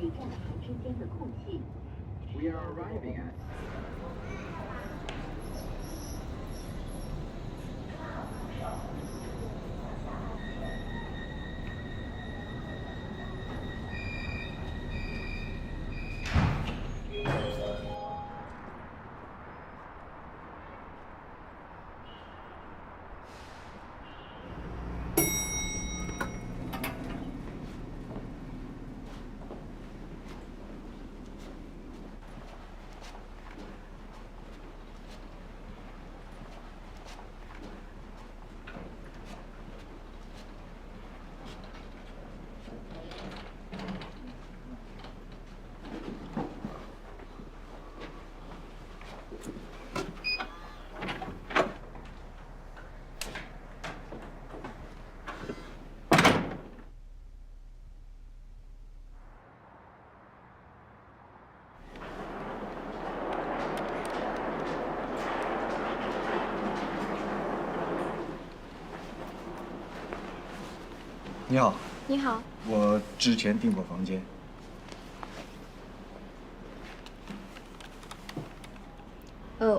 与站台之间的空隙。We are arriving at. 你好，你好，我之前订过房间。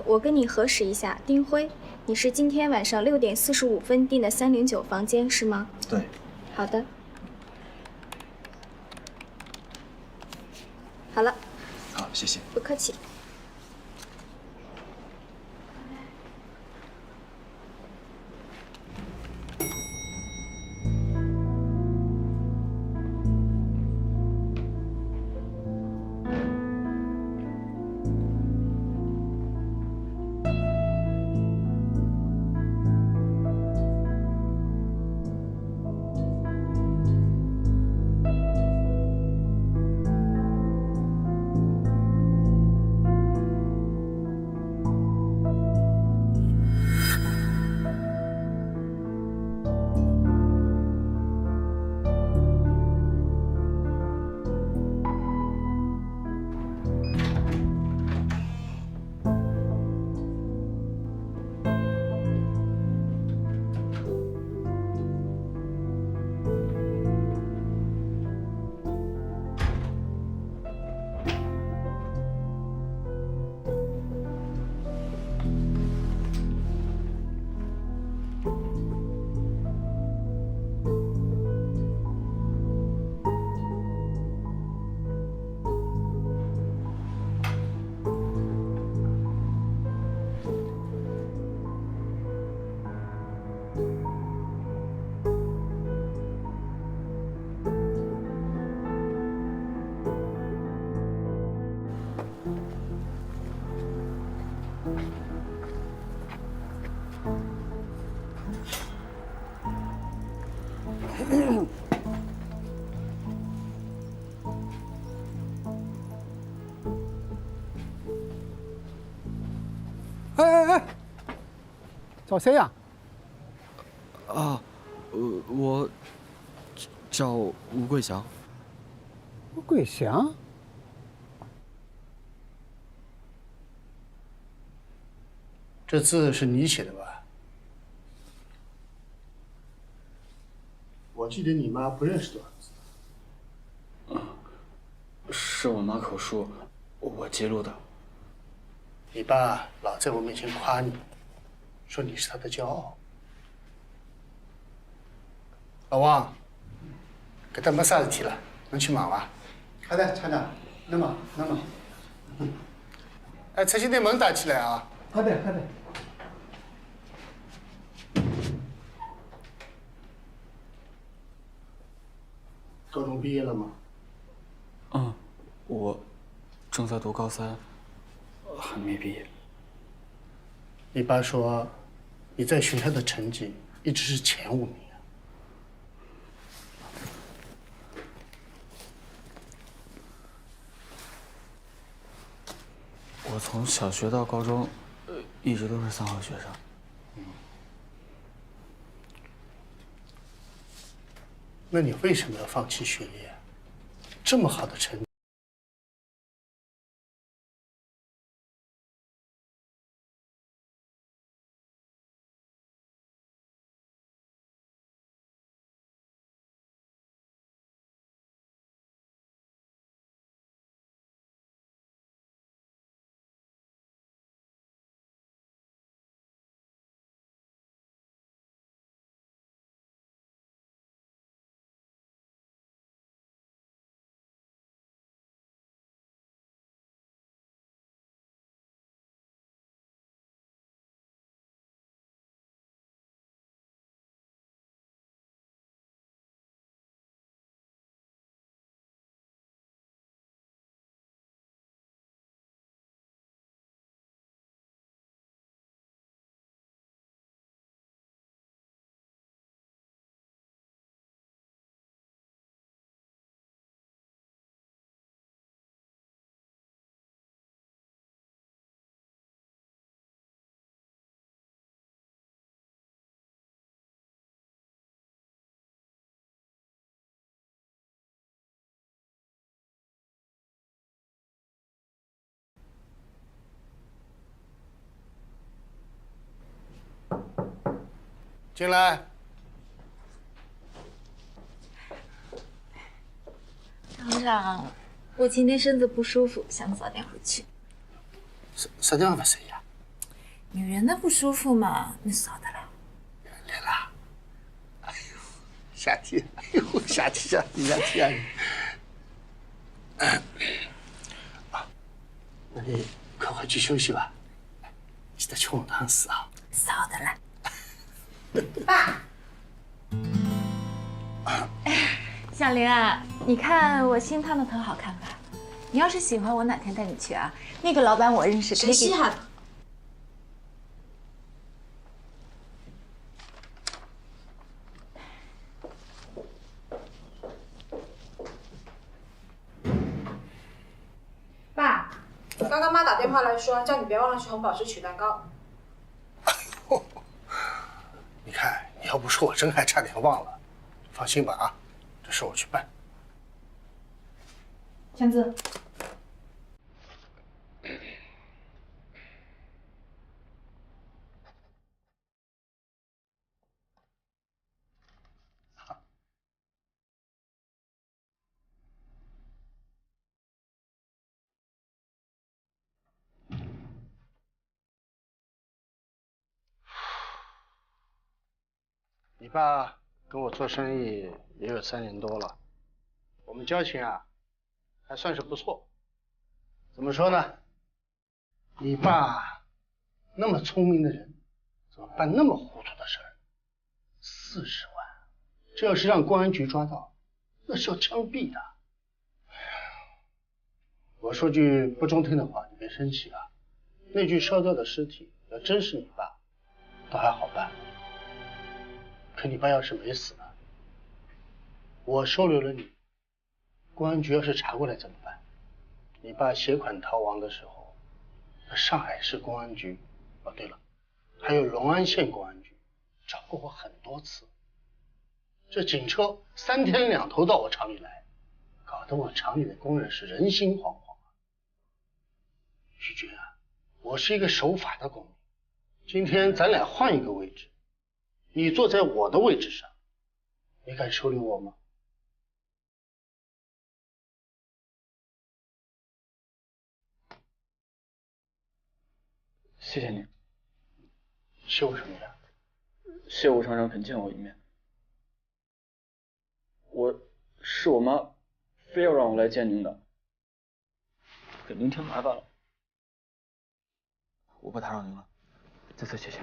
我跟你核实一下，丁辉，你是今天晚上6点45分订的309房间是吗？对。好的。好了。好，谢谢。不客气。哎，找谁呀？啊，我找吴桂祥。吴桂祥？这字是你写的吧？我记得你妈不认识多少字。是我妈口述，我记录的。你爸老在我面前夸你，说你是他的骄傲。老王，搿搭没啥事体了，侬去忙伐？好的，厂长。那么。哎，侧心对门打起来啊！好的。高中毕业了吗？我正在读高3，还没毕业。你爸说，你在学校的成绩一直是前5名啊。我从小学到高中，一直都是3好学生。那你为什么要放弃学业？这么好的成绩。进来。厂长，我今天身子不舒服，想早点回去。啥叫不是呀？女人的不舒服嘛，你晓得了。来啦！哎呦，夏天，哎呦，夏天啊！那你快回去休息吧，记得吃我汤匙啊。晓得了。爸。小玲啊，你看我新烫的头好看吧？你要是喜欢，我哪天带你去啊？那个老板我认识，谁稀罕？爸，刚刚妈打电话来说，叫你别忘了去红宝石取蛋糕。你看，你要不说，我真还差点忘了。放心吧啊，这事我去办。签字。你爸跟我做生意也有3年多了，我们交情啊还算是不错。怎么说呢？你爸那么聪明的人，怎么办那么糊涂的事儿？40万，这要是让公安局抓到，那是要枪毙的。我说句不中听的话，你别生气啊。那具烧掉的尸体要真是你爸，倒还好办。可你爸要是没死呢？我收留了你，公安局要是查过来怎么办？你爸携款逃亡的时候，上海市公安局，哦对了，还有隆安县公安局找过我很多次。这警车3天2头到我厂里来，搞得我厂里的工人是人心惶惶啊。徐军啊，我是一个守法的公民，今天咱俩换一个位置。你坐在我的位置上，你敢收留我吗？谢谢你。谢我什么呀？谢吴厂长肯见我一面。是我妈非要让我来见您的，给您添麻烦了。我不打扰您了，再次谢谢。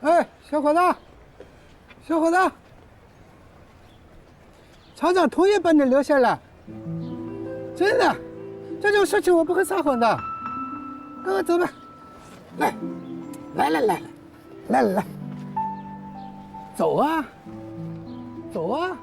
哎，小伙子，小伙子，厂长同意把你留下来，真的，这种事情我不会撒谎的。跟我走吧，来，走啊，走。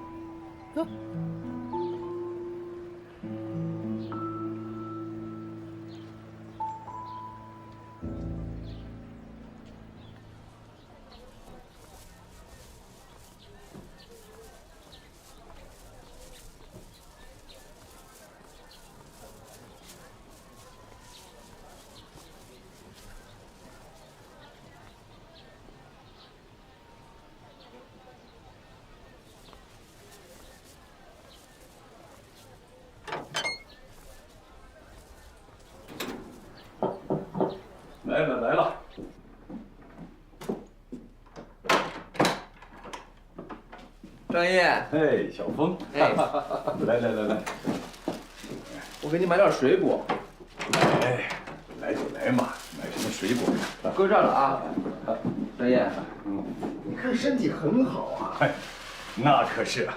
来了。张毅，哎，小峰，哎，来，我给你买点水果。哎，来就来嘛，买什么水果？搁这儿了啊，张毅，你看身体很好啊。哎，那可是，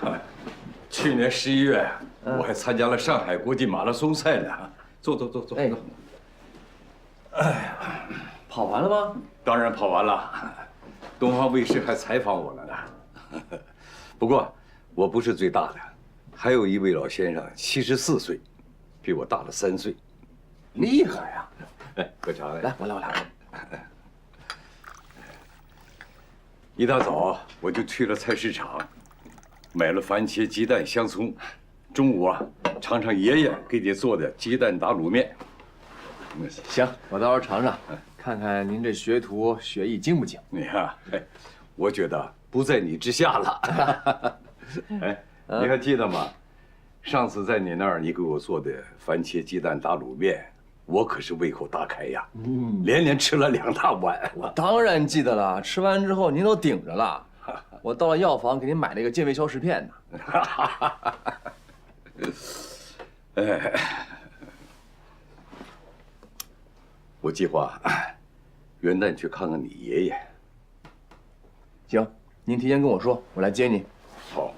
去年11月我还参加了上海国际马拉松赛呢。坐。哎，哎呀，跑完了吗？当然跑完了，东方卫视还采访我了呢。不过我不是最大的，还有一位老先生74岁，比我大了3岁。厉害呀！哎，喝茶来。来，我来。一大早我就去了菜市场，买了番茄、鸡蛋、香葱。中午啊，尝尝爷爷给你做的鸡蛋打卤面。行，我到时候尝尝，看看您这学徒学艺精不精。你看，哎，我觉得不在你之下了。哎，你还记得吗？上次在你那儿，你给我做的番茄鸡蛋打卤面，我可是胃口大开呀，连吃了2大碗。我当然记得了，吃完之后您都顶着了。我到了药房给您买了一个健胃消食片呢。哎，我计划元旦去看看你爷爷。行，您提前跟我说，我来接你。好。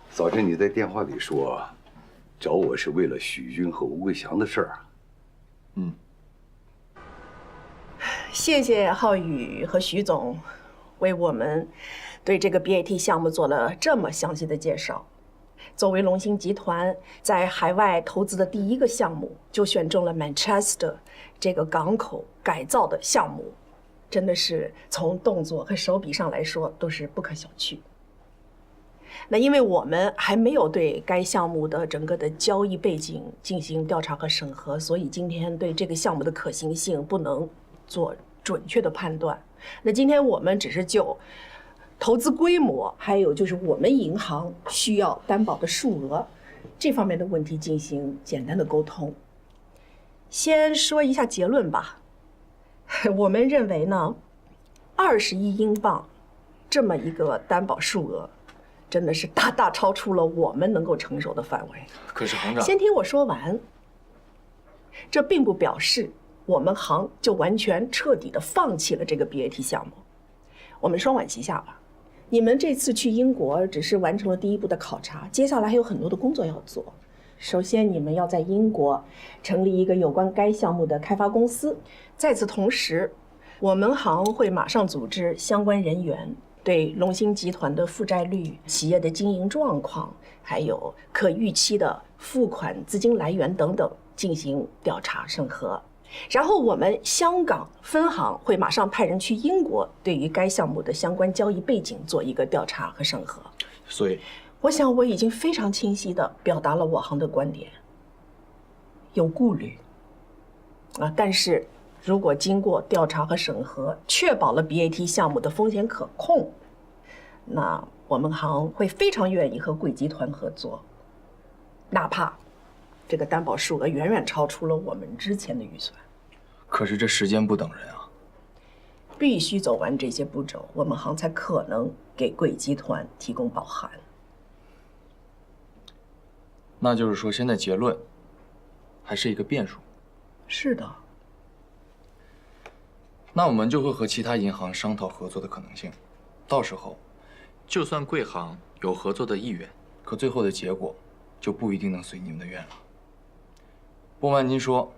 早晨你在电话里说，找我是为了许军和吴桂祥的事儿。谢谢浩宇和徐总，为我们对这个 BAT 项目做了这么详细的介绍。作为龙兴集团在海外投资的第一个项目，就选中了 Manchester 这个港口改造的项目，真的是从动作和手笔上来说都是不可小觑。那因为我们还没有对该项目的整个的交易背景进行调查和审核，所以今天对这个项目的可行性不能做准确的判断。那今天我们只是就投资规模，还有就是我们银行需要担保的数额这方面的问题进行简单的沟通。先说一下结论吧，我们认为呢，20亿英镑这么一个担保数额，真的是大大超出了我们能够承受的范围。可是行长，先听我说完。这并不表示我们行就完全彻底的放弃了这个 BAT 项目。我们双管齐下吧。你们这次去英国只是完成了第一步的考察，接下来还有很多的工作要做。首先，你们要在英国成立一个有关该项目的开发公司。在此同时，我们行会马上组织相关人员对龙兴集团的负债率、企业的经营状况，还有可预期的付款资金来源等等进行调查审核。然后我们香港分行会马上派人去英国，对于该项目的相关交易背景做一个调查和审核。所以，我想我已经非常清晰地表达了我行的观点。有顾虑啊，但是如果经过调查和审核，确保了 BAT 项目的风险可控，那我们行会非常愿意和贵集团合作，哪怕这个担保数额远远超出了我们之前的预算。可是这时间不等人啊，必须走完这些步骤，我们行才可能给贵集团提供保函。那就是说，现在结论还是一个变数。是的。那我们就会和其他银行商讨合作的可能性，到时候，就算贵行有合作的意愿，可最后的结果就不一定能随你们的愿了。不瞒您说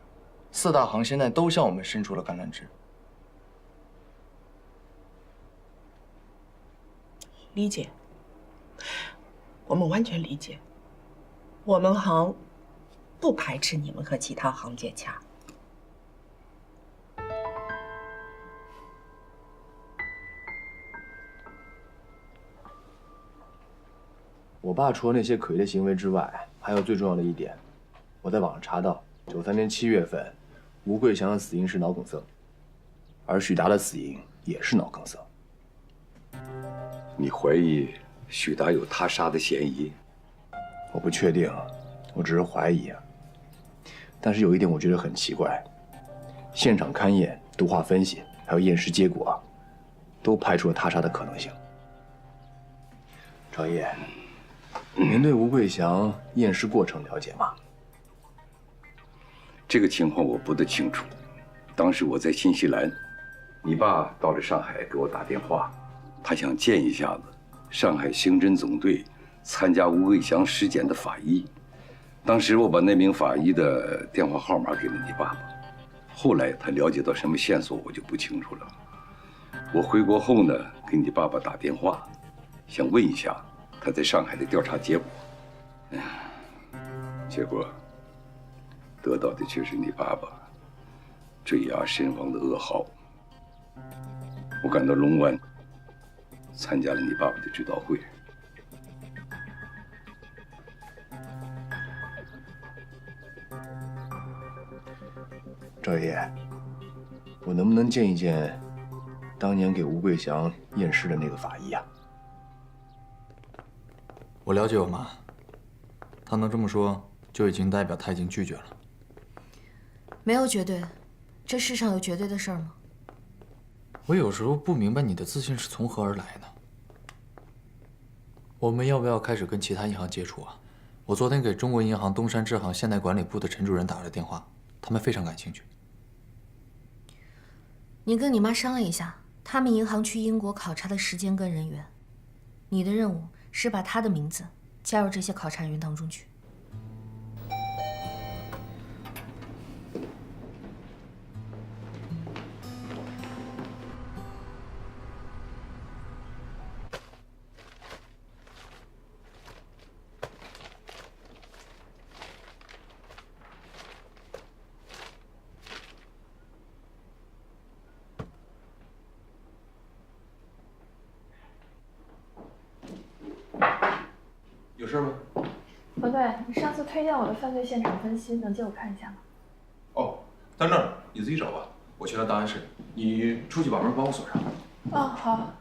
，4大行现在都向我们伸出了橄榄枝。理解，我们完全理解。我们行不排斥你们和其他行接洽。我爸除了那些可疑的行为之外，还有最重要的一点，我在网上查到，93年7月份，吴桂祥的死因是脑梗塞，而许达的死因也是脑梗塞。你怀疑许达有他杀的嫌疑？我不确定，我只是怀疑啊。但是有一点我觉得很奇怪，现场勘验、毒化分析还有验尸结果，都排除了他杀的可能性。张烨，您对吴桂祥验尸过程了解吗？这个情况我不太清楚。当时我在新西兰，你爸到了上海给我打电话，他想见一下子上海刑侦总队参加吴桂祥尸检的法医。当时我把那名法医的电话号码给了你爸爸，后来他了解到什么线索我就不清楚了。我回国后呢，给你爸爸打电话，想问一下他在上海的调查结果。结果得到的却是你爸爸坠崖身亡的噩耗。我赶到龙湾，参加了你爸爸的追悼会。赵爷爷，我能不能见一见当年给吴桂祥验尸的那个法医啊？我了解我妈，她能这么说，就已经代表她已经拒绝了。没有绝对，这世上有绝对的事儿吗？我有时候不明白你的自信是从何而来的。我们要不要开始跟其他银行接触啊？我昨天给中国银行东山支行现代管理部的陈主任打了电话，他们非常感兴趣。你跟你妈商量一下，他们银行去英国考察的时间跟人员。你的任务是把他的名字加入这些考察人员当中去。有事吗？不对，你上次推荐我的犯罪现场分析，能借我看一下吗？哦，在那儿，你自己找吧。我去了档案室，你出去把门帮我锁上。哦，好。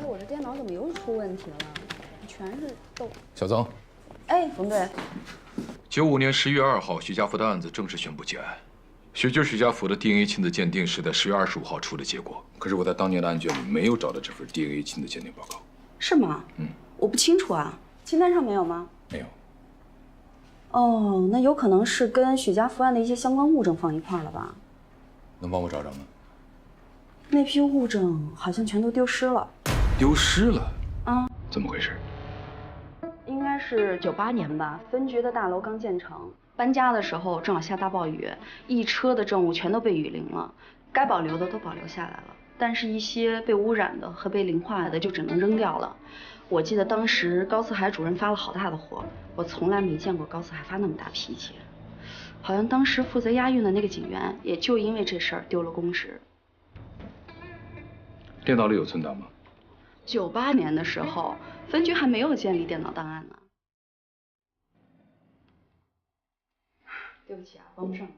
我这电脑怎么又出问题了？全是痘。小曾，哎，冯队，95年10月2号，徐家福的案子正式宣布结案。徐家福的 DNA 亲子鉴定是在10月25号出的结果，可是我在当年的案卷里没有找到这份 DNA 亲子鉴定报告。是吗？我不清楚啊，清单上没有吗？没有。哦，那有可能是跟许家福案的一些相关物证放一块了吧？能帮我找找吗？那批物证好像全都丢失了。丢失了？啊？怎么回事？应该是98年吧，分局的大楼刚建成，搬家的时候正好下大暴雨，一车的证物全都被雨淋了，该保留的都保留下来了，但是一些被污染的和被淋化的就只能扔掉了。我记得当时高四海主任发了好大的火，我从来没见过高四海发那么大脾气。好像当时负责押运的那个警员，也就因为这事儿丢了公职。电脑里有存档吗？98年的时候，分局还没有建立电脑档案呢。对不起啊，帮不上你。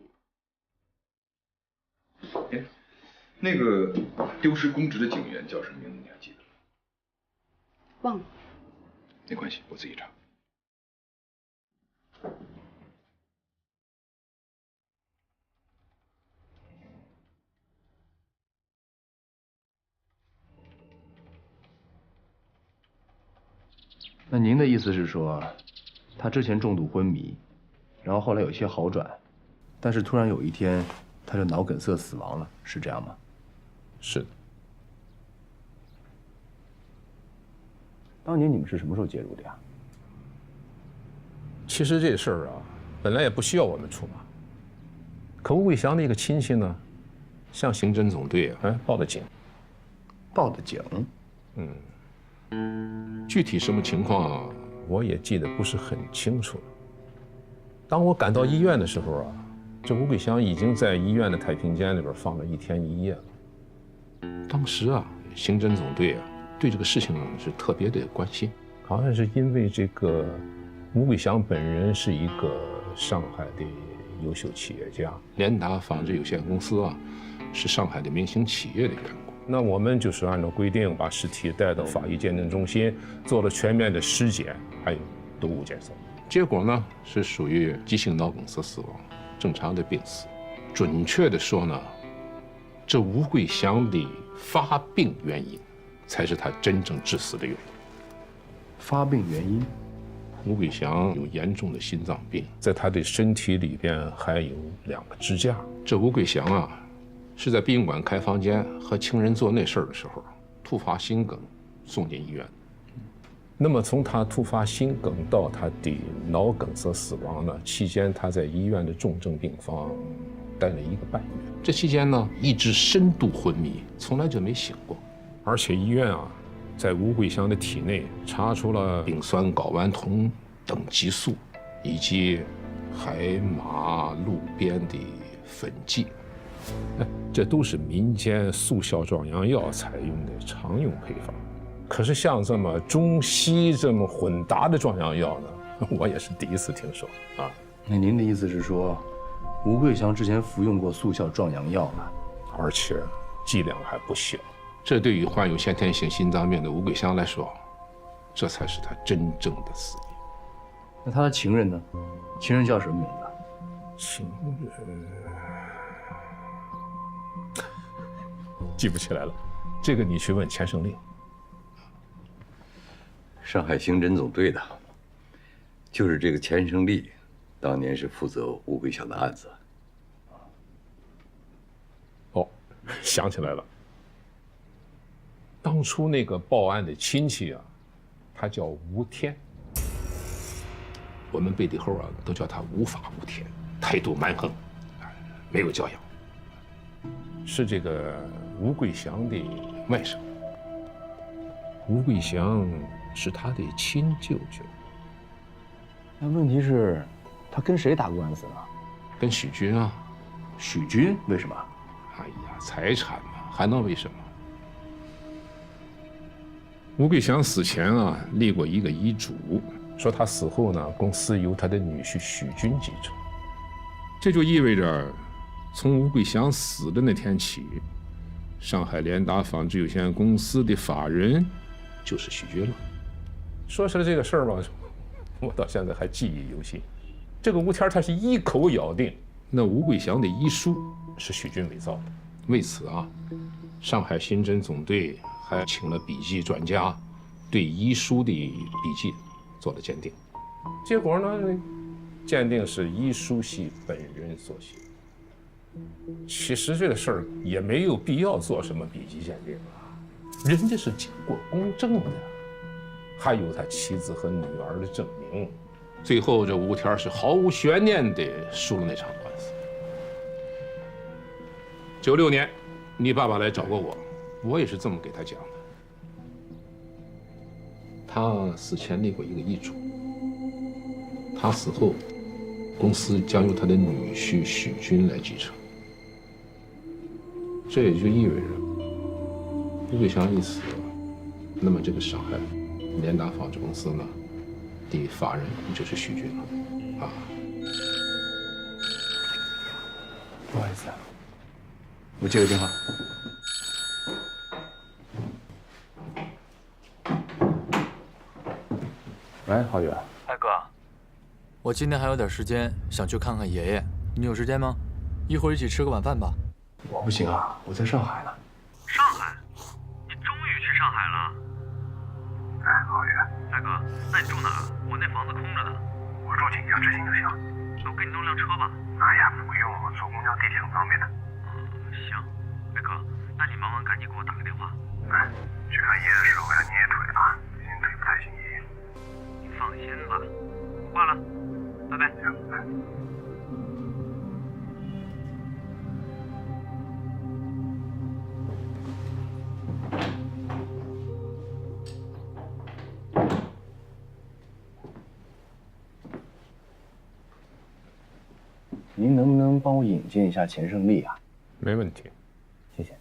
哎，那个丢失公职的警员叫什么名字？你还记得吗？忘了。没关系，我自己查。那您的意思是说，他之前重度昏迷，然后后来有一些好转，但是突然有一天他就脑梗塞死亡了，是这样吗？是的。当年你们是什么时候介入的呀？其实这事儿啊，本来也不需要我们出马，可吴桂祥的一个亲戚呢，向刑侦总队报的警。报的警？具体什么情况我也记得不是很清楚了。当我赶到医院的时候啊，这吴桂祥已经在医院的太平间里边放了1天1夜了。当时啊，刑侦总队啊对这个事情是特别的关心，好像是因为这个吴桂祥本人是一个上海的优秀企业家，联达纺织有限公司啊是上海的明星企业的员工。那我们就是按照规定把尸体带到法医鉴定中心，做了全面的尸检，还有毒物检测。结果呢是属于急性脑梗塞死亡，正常的病死。准确的说呢，这吴桂香的发病原因才是他真正致死的原因。发病原因？吴桂香有严重的心脏病，在他的身体里边还有2个支架。这吴桂香啊，是在殡仪馆开房间和情人做那事儿的时候，突发心梗，送进医院。那么从他突发心梗到他的脑梗塞死亡呢，期间他在医院的重症病房待了1个半月。这期间呢，一直深度昏迷，从来就没醒过。而且医院啊，在吴桂香的体内查出了丙酸睾丸酮等激素，以及海马鹿鞭的粉剂。这都是民间速效壮阳药采用的常用配方。可是像这么中西这么混搭的壮阳药呢，我也是第一次听说啊。那您的意思是说，吴桂香之前服用过速效壮阳药呢？而且剂量还不小。这对于患有先天性心脏病的吴桂香来说，这才是她真正的死因。那她的情人呢？情人叫什么名字？情人记不起来了，这个你去问钱胜利。上海刑侦总队的，就是这个钱胜利，当年是负责吴桂香的案子。哦，想起来了。当初那个报案的亲戚啊，他叫吴天，我们背地后啊都叫他无法无天，态度蛮横，没有教养。是这个吴桂香的外甥。吴桂香是他的亲舅舅。那问题是，他跟谁打官司呢？跟许军啊。许军？为什么？哎呀，财产嘛，还能为什么？吴桂香死前啊，立过一个遗嘱，说他死后呢，公司由他的女婿许军继承。这就意味着，从吴桂香死的那天起，上海联达纺织有限公司的法人就是许军了。说起来这个事儿吧，我到现在还记忆犹新。这个吴天他是一口咬定，那吴桂香的遗书是许军伪造的。为此啊，上海刑侦总队还请了笔迹专家，对遗书的笔迹做了鉴定。结果呢，鉴定是遗书系本人所写。其实这个事儿也没有必要做什么笔迹鉴定啊，人家是经过公证的，还有他妻子和女儿的证明。最后这吴天是毫无悬念地输了那场官司。96年，你爸爸来找过我，我也是这么给他讲的。他死前立过一个遗嘱，他死后，公司将由他的女婿许军来继承。这也就意味着，吴桂香一死，那么这个上海联达纺织公司呢，的法人就是许军了，啊。不好意思啊，我接个电话。喂，浩宇。哎哥，我今天还有点时间，想去看看爷爷，你有时间吗？一会儿一起吃个晚饭吧。我不行啊，我在上海呢。上海？你终于去上海了？哎，浩宇，大哥，那你住哪儿？我那房子空着呢。我住锦江之星就行。我给你弄辆车吧。哎呀，不用，我坐公交地铁很方便的。行。哎哥，那你忙完赶紧给我打个电话。哎，去看爷爷的时候要捏腿啊，最近腿不太行爷爷。你放心吧，挂了，拜拜。行，拜。您能不能帮我引荐一下钱胜利啊？没问题，谢谢。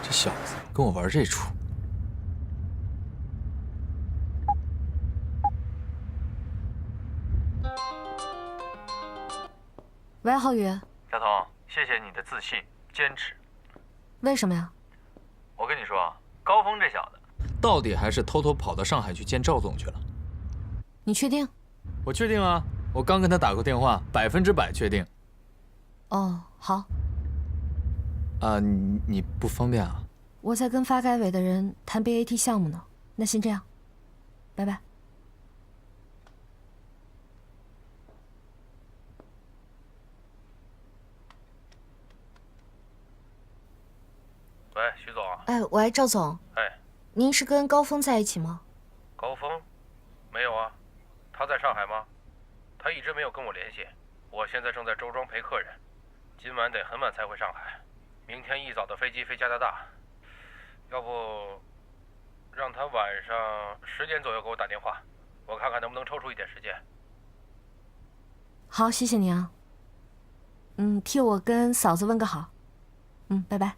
这小子跟我玩这出。喂，浩宇。小彤，谢谢你的自信、坚持。为什么呀？我跟你说，高峰这小子，到底还是偷偷跑到上海去见赵总去了。你确定？我确定啊，我刚跟他打过电话，100%确定。哦，好。你不方便啊？我在跟发改委的人谈 BAT 项目呢，那先这样，拜拜。喂，徐总。哎，喂，赵总。哎，您是跟高峰在一起吗？高峰？没有啊，他在上海吗？他一直没有跟我联系。我现在正在周庄陪客人，今晚得很晚才回上海，明天一早的飞机飞加拿大。要不让他晚上10点左右给我打电话，我看看能不能抽出一点时间。好，谢谢您啊。替我跟嫂子问个好。拜拜。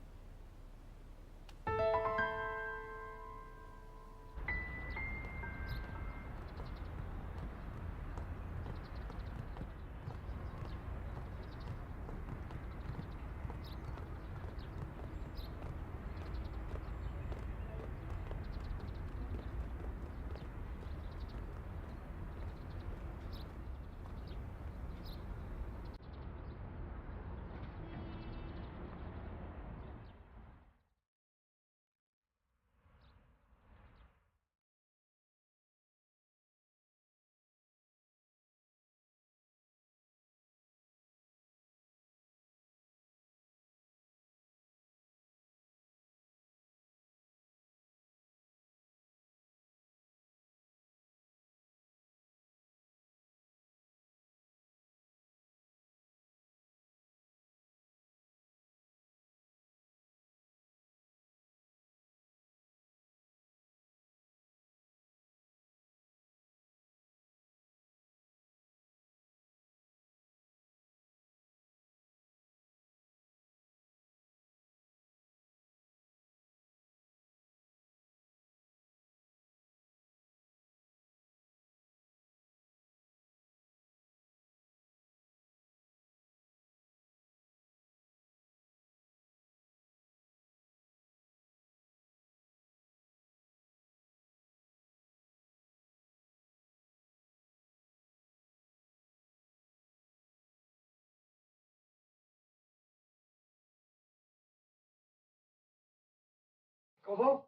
高峰，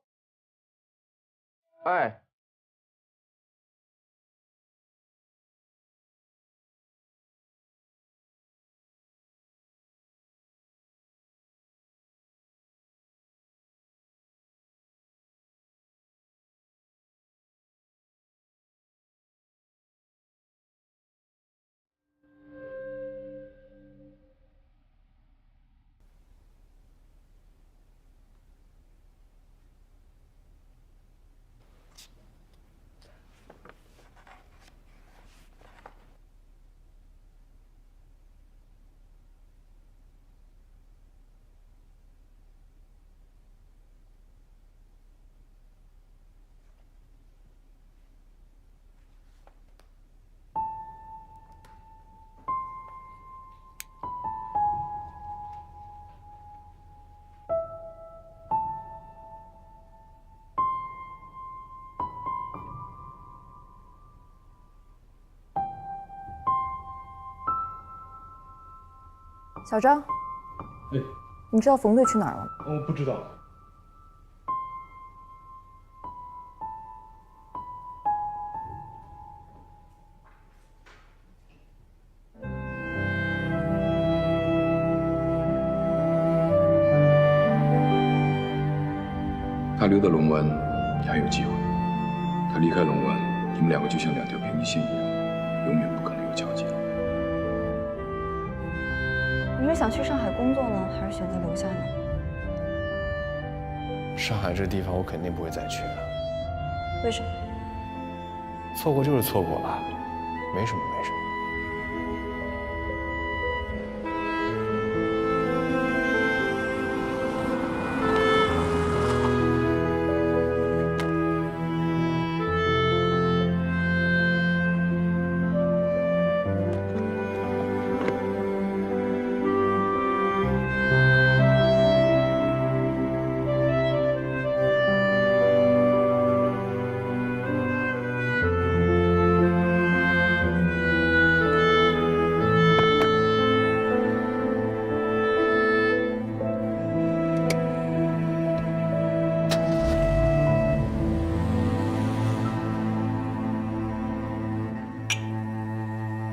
哎，小张，哎，你知道冯队去哪儿了吗？不知道。他留在龙湾，你还有机会；他离开龙湾，你们两个就像两条平行线一样，永远不可能有交集。你是想去上海工作呢，还是选择留下呢？上海这个地方我肯定不会再去了。为什么？错过就是错过吧，没什么没什么。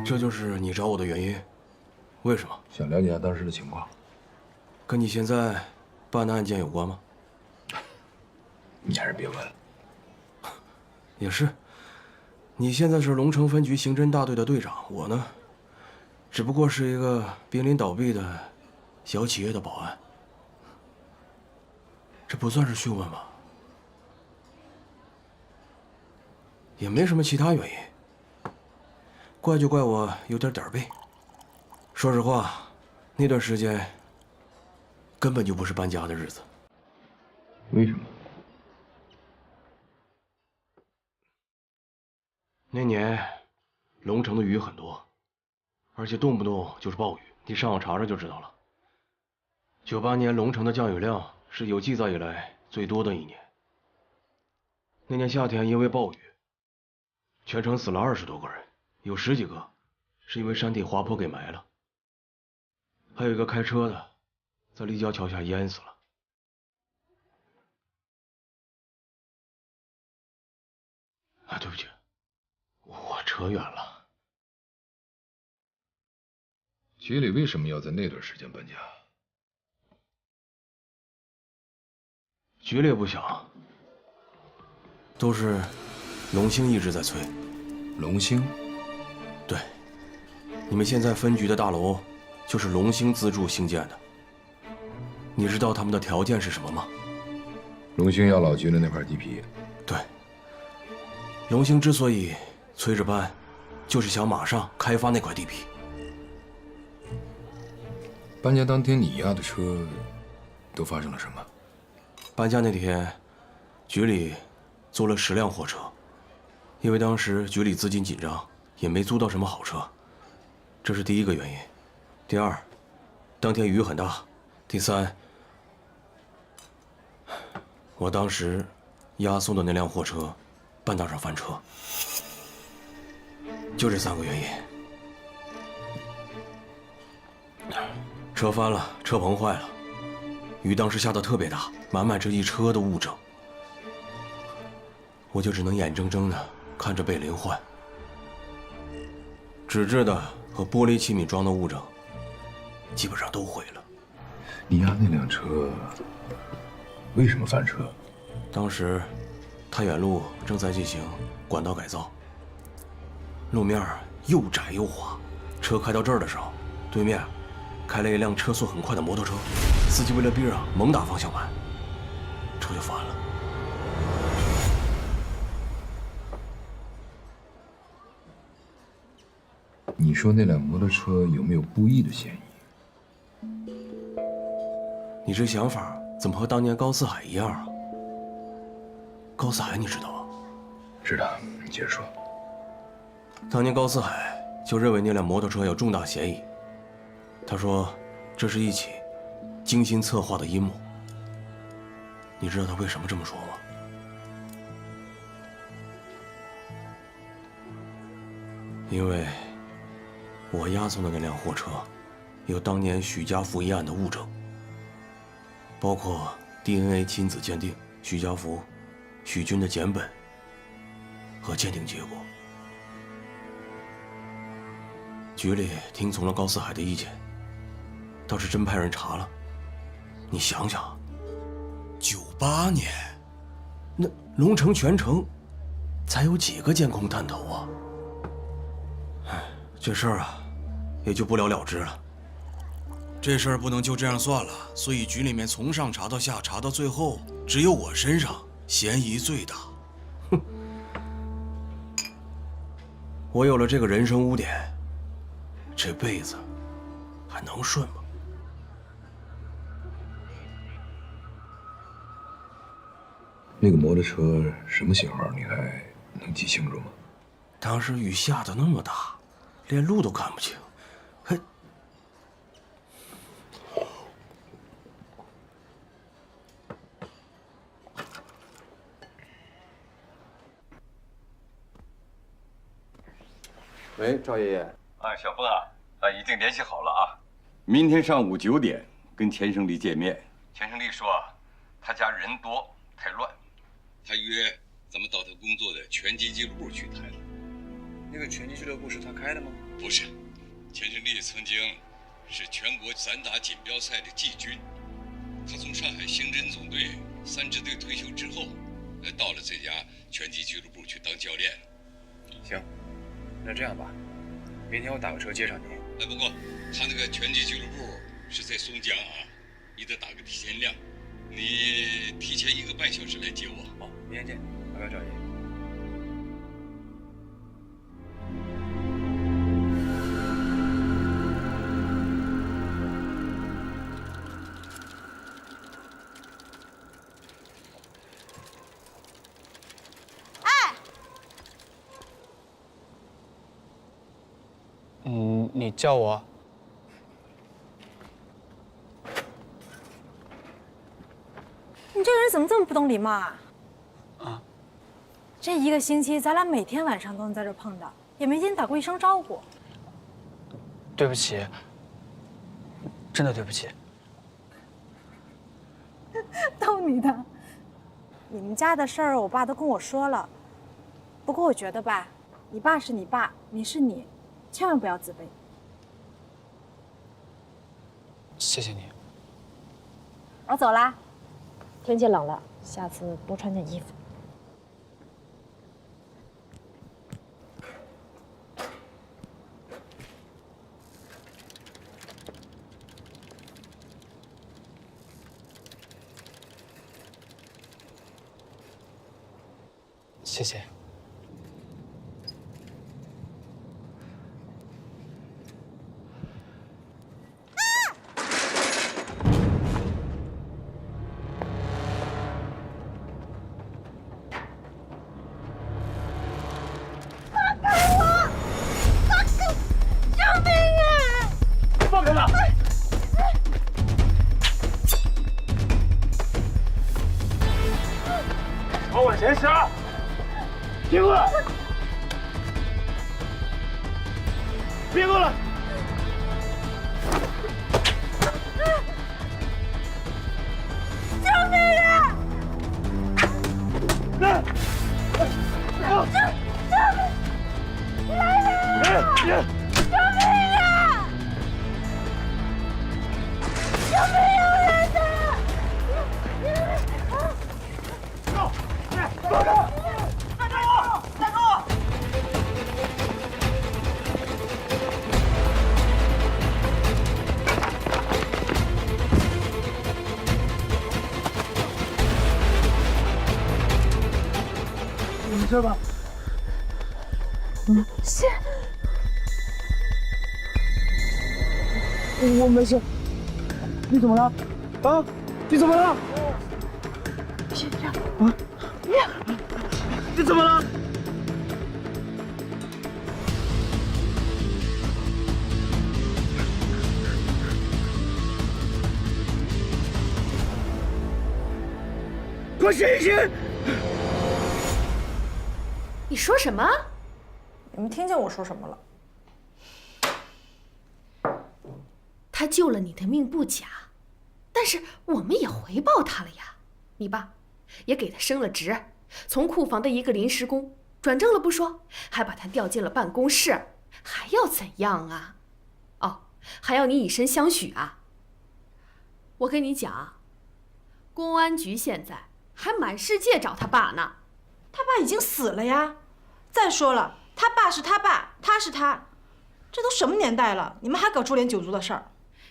这就是你找我的原因？为什么？想了解下当时的情况。跟你现在办的案件有关吗？你还是别问了。也是，你现在是龙城分局刑侦大队的队长，我呢，只不过是一个濒临倒闭的小企业的保安。这不算是讯问吧？也没什么其他原因。怪就怪我有点点儿背。说实话，那段时间根本就不是搬家的日子。为什么？那年龙城的雨很多，而且动不动就是暴雨，你上网查查就知道了。98年龙城的降雨量是有记载以来最多的一年。那年夏天因为暴雨，全城死了20多个人，有10几个是因为山体滑坡给埋了，还有一个开车的在立交桥下淹死了。啊，对不起，我扯远了。局里为什么要在那段时间搬家？局里也不想，都是龙兴一直在催。龙兴？对，你们现在分局的大楼就是龙兴资助兴建的。你知道他们的条件是什么吗？龙兴要老局的那块地皮。对。龙兴之所以催着搬，就是想马上开发那块地皮。搬家当天你押的车都发生了什么？搬家那天，局里租了10辆货车，因为当时局里资金紧张，也没租到什么好车，这是第一个原因。第二，当天雨很大。第三，我当时押送的那辆货车半道上翻车，就这3个原因。车翻了，车棚坏了，雨当时下得特别大，满满这一车的物证，我就只能眼睁睁的看着被淋坏。纸质的和玻璃器皿装的物证，基本上都毁了。你押那辆车为什么翻车？当时太原路正在进行管道改造，路面又窄又滑，车开到这儿的时候，对面开了一辆车速很快的摩托车，司机为了避让，猛打方向盘，车就翻了。你说那辆摩托车有没有故意的嫌疑？你这想法怎么和当年高四海一样啊？高四海你知道吗？知道，你接着说。当年高四海就认为那辆摩托车有重大嫌疑，他说这是一起精心策划的阴谋。你知道他为什么这么说吗？因为我押送的那辆货车有当年许家福一案的物证，包括 DNA 亲子鉴定、许家福、许军的简本和鉴定结果。局里听从了高四海的意见，倒是真派人查了。你想想，98年，那龙城全城才有几个监控探头啊？哎，这事儿啊，也就不了了之了。这事儿不能就这样算了，所以局里面从上查到下，查到最后，只有我身上嫌疑最大。哼，我有了这个人生污点，这辈子还能顺吗？那个摩托车什么型号，你还能记清楚吗？当时雨下得那么大，连路都看不清，还……喂，赵爷爷。啊，小峰啊，已经联系好了啊。明天上午9点跟钱胜利见面。钱胜利说他家人多太乱，他约咱们到他工作的拳击俱乐部去谈。那个拳击俱乐部是他开的吗？不是，钱庆利曾经是全国散打锦标赛的季军。他从上海刑侦总队3支队退休之后，到了这家拳击俱乐部去当教练。行，那这样吧，明天我打个车接上你。不过他那个拳击俱乐部是在松江啊，你得打个提前量，你提前1个半小时来接我。好，明天见，拜拜，赵姨。你叫我？你这个人怎么这么不懂礼貌啊？啊！这1个星期，咱俩每天晚上都能在这碰到，也没见你打过一声招呼。对不起，真的对不起。逗你的。你们家的事儿，我爸都跟我说了。不过我觉得吧，你爸是你爸，你是你，千万不要自卑。谢谢你。我走啦。天气冷了，下次多穿件衣服。谢谢。前10，别过来！别过来！救命啊！来！救命！来人！救命啊！救命啊！来人！放开！带着我！带着我！没事吧？是。我没事。你怎么了？啊？你怎么了？别这样啊！你怎么了？快醒醒！你说什么？你们听见我说什么了？他救了你的命不假，但是我们也回报他了呀。你爸也给他升了职，从库房的一个临时工转正了不说，还把他调进了办公室，还要怎样啊？哦，还要你以身相许啊？我跟你讲，公安局现在还满世界找他爸呢。他爸已经死了呀。再说了，他爸是他爸，他是他，这都什么年代了，你们还搞株连九族的事儿？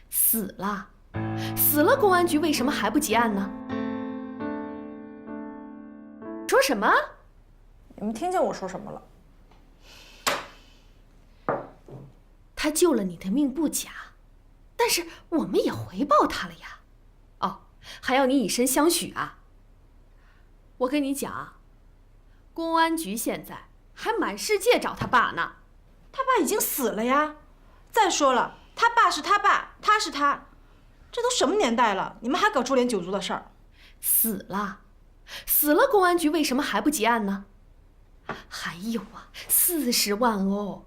死了，死了，公安局为什么还不结案呢？说什么？你们听见我说什么了？他救了你的命不假，但是我们也回报他了呀。哦，还要你以身相许啊？我跟你讲，公安局现在还满世界找他爸呢。他爸已经死了呀。再说了，他爸是他爸，他是他，这都什么年代了，你们还搞株连九族的事儿？死了，死了，公安局为什么还不结案呢？还有啊，40万哦，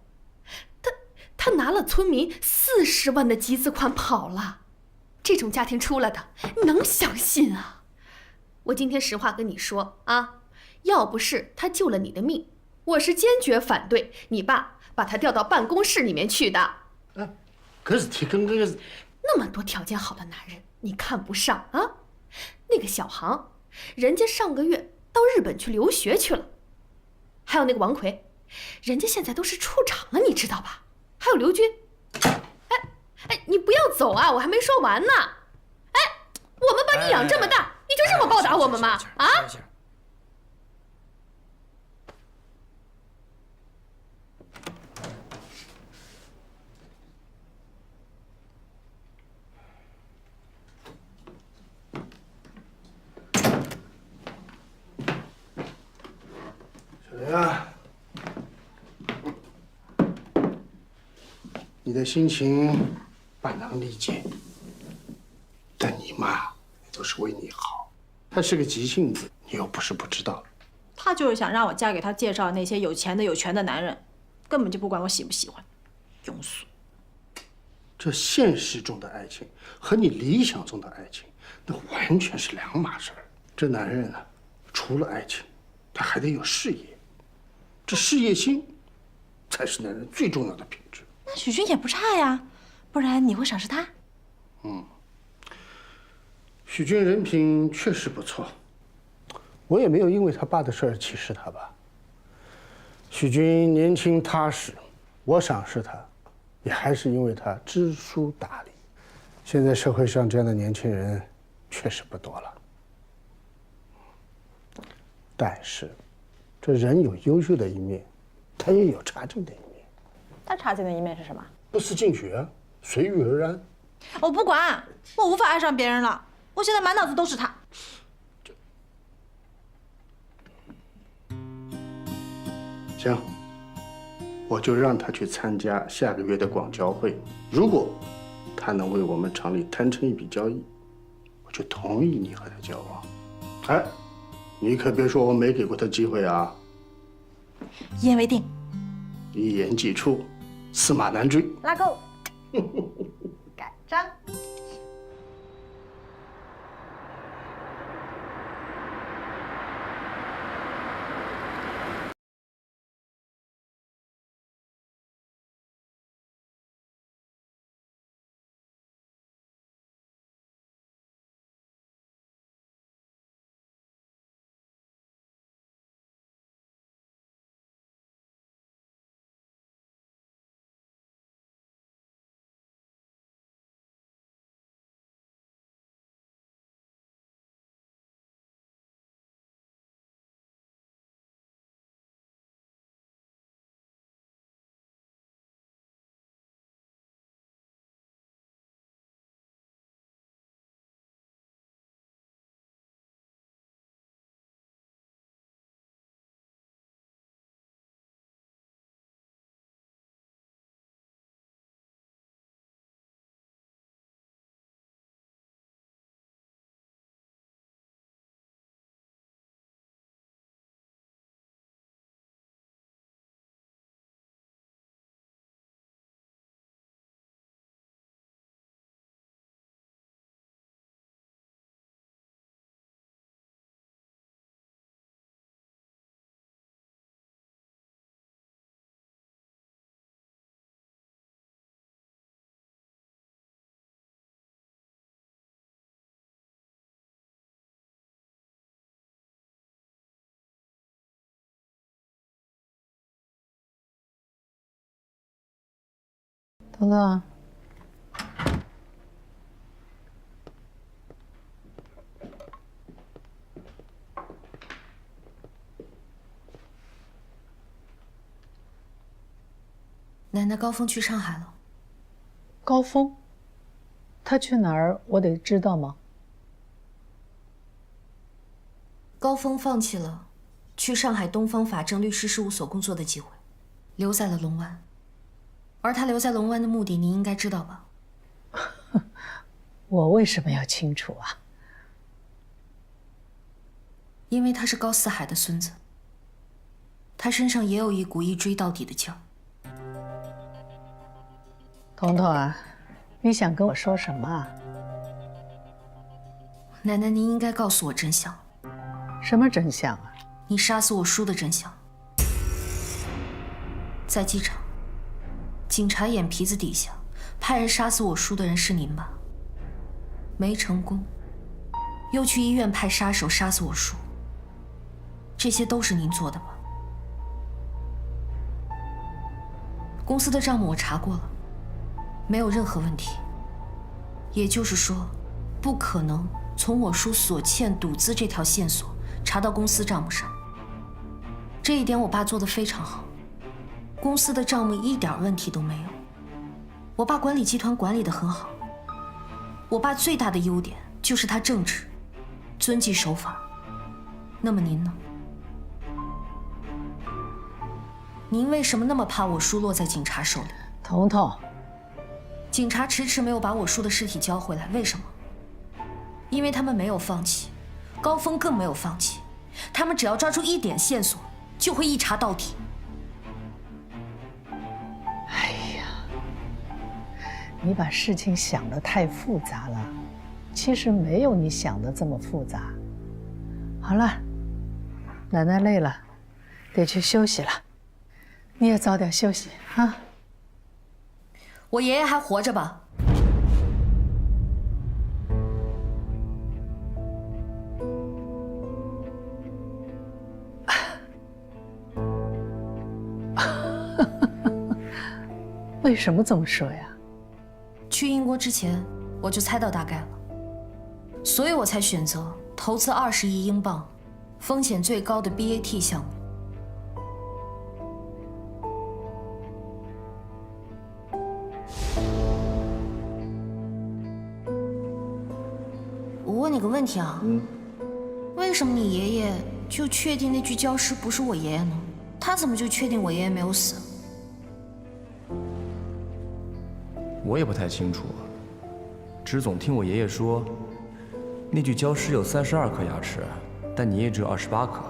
他拿了村民40万的集资款跑了，这种家庭出来的能相信啊？我今天实话跟你说啊，要不是他救了你的命，我是坚决反对你爸把他调到办公室里面去的。可是提跟这个那么多条件好的男人，你看不上啊？那个小航，人家上个月到日本去留学去了。还有那个王奎，人家现在都是处长了，你知道吧？还有刘军，你不要走啊，我还没说完呢。我们把你养这么大，你就这么报答我们吗？啊？小莲啊，你的心情爸能理解，但你妈都是为你好，她是个急性子，你又不是不知道。他就是想让我嫁给他介绍那些有钱的、有权的男人，根本就不管我喜不喜欢，庸俗。这现实中的爱情和你理想中的爱情，那完全是两码事儿。这男人啊，除了爱情，他还得有事业，这事业心才是男人最重要的品质。那许军也不差呀，不然你会赏识他？许军人品确实不错，我也没有因为他爸的事儿歧视他吧。许军年轻踏实，我赏识他，也还是因为他知书达理。现在社会上这样的年轻人确实不多了。但是，这人有优秀的一面，他也有差劲的一面。他差劲的一面是什么？不思进取啊，随遇而安。我不管，我无法爱上别人了。我现在满脑子都是他。行，我就让他去参加下个月的广交会。如果他能为我们厂里谈成一笔交易，我就同意你和他交往。哎，你可别说我没给过他机会啊！一言为定。一言既出，驷马难追。拉钩。盖章。彤彤，奶奶，高峰去上海了。高峰，他去哪儿？我得知道吗？高峰放弃了去上海东方法政律师事务所工作的机会，留在了龙湾。而他留在龙湾的目的，您应该知道吧？我为什么要清楚啊？因为他是高四海的孙子，他身上也有一股一追到底的劲儿。彤彤啊，你想跟我说什么啊？奶奶，您应该告诉我真相。什么真相啊？你杀死我叔的真相。在机场，警察眼皮子底下派人杀死我叔的人是您吧？没成功，又去医院派杀手杀死我叔，这些都是您做的吧？公司的账目我查过了，没有任何问题。也就是说，不可能从我叔所欠赌资这条线索查到公司账目上。这一点我爸做得非常好，公司的账目一点问题都没有。我爸管理集团管理得很好。我爸最大的优点就是他正直、遵纪守法。那么您呢？您为什么那么怕我叔落在警察手里？彤彤，警察迟迟没有把我叔的尸体交回来，为什么？因为他们没有放弃，高峰更没有放弃。他们只要抓住一点线索，就会一查到底。哎呀，你把事情想得太复杂了，其实没有你想的这么复杂。好了，奶奶累了，得去休息了。你也早点休息啊。我爷爷还活着吧？为什么这么说呀？去英国之前我就猜到大概了，所以我才选择投资20亿英镑，风险最高的 BAT 项目。我问你个问题啊，为什么你爷爷就确定那具焦尸不是我爷爷呢？他怎么就确定我爷爷没有死？我也不太清楚，只总听我爷爷说，那具焦尸有32颗牙齿，但你爷爷只有28颗，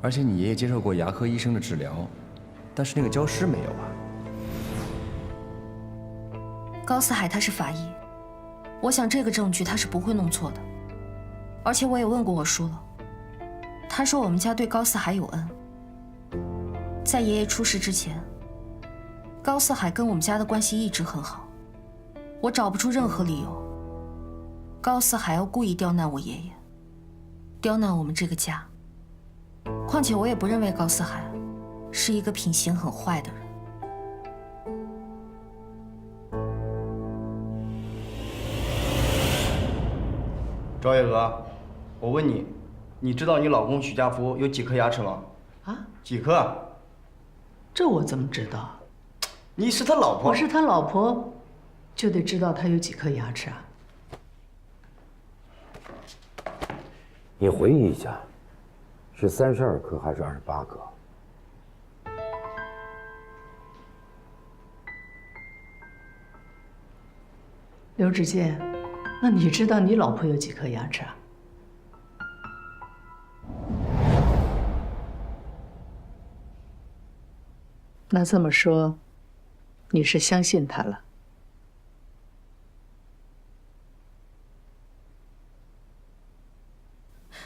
而且你爷爷接受过牙科医生的治疗，但是那个焦尸没有啊。高四海他是法医，我想这个证据他是不会弄错的。而且我也问过我叔了，他说我们家对高四海有恩。在爷爷出事之前，高四海跟我们家的关系一直很好，我找不出任何理由高四海要故意刁难我爷爷，刁难我们这个家。况且我也不认为高四海是一个品行很坏的人。赵月娥，我问你，你知道你老公许家福有几颗牙齿吗？啊？几颗？这我怎么知道？你是他老婆。我是他老婆，就得知道他有几颗牙齿啊？你回忆一下，是32颗还是28颗？刘志坚，那你知道你老婆有几颗牙齿啊？那这么说，你是相信他了？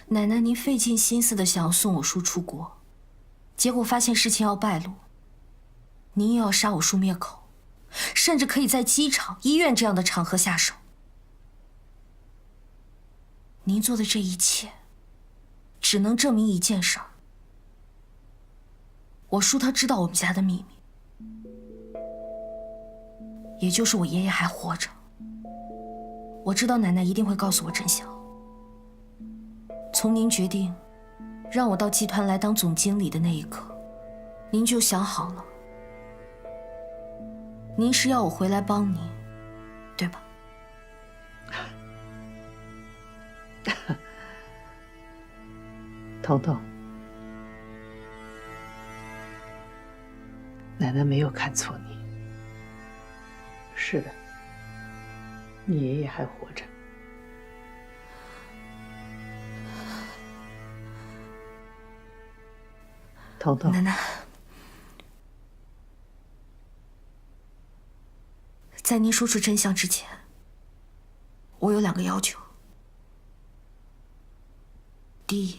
奶奶，您费尽心思的想要送我叔出国，结果发现事情要败露，您又要杀我叔灭口，甚至可以在机场、医院这样的场合下手。您做的这一切，只能证明一件事儿：我叔他知道我们家的秘密，也就是我爷爷还活着。我知道奶奶一定会告诉我真相。从您决定让我到集团来当总经理的那一刻，您就想好了，您是要我回来帮您，对吧？彤彤，奶奶没有看错你。是的，你爷爷还活着。彤彤，奶奶，在您说出真相之前，我有2个要求。第一，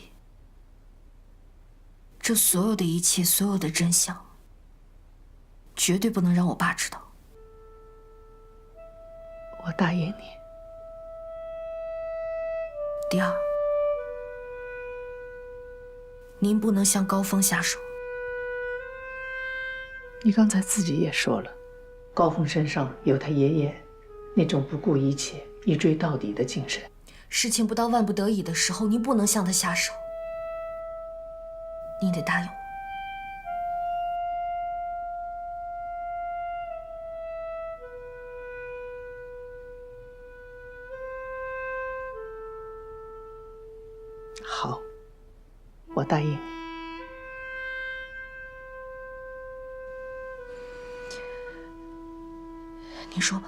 这所有的一切，所有的真相，绝对不能让我爸知道。我答应你。第二，您不能向高峰下手。你刚才自己也说了，高峰身上有他爷爷那种不顾一切、一追到底的精神。事情不到万不得已的时候，您不能向他下手。您得答应我。好，我答应你。您说吧。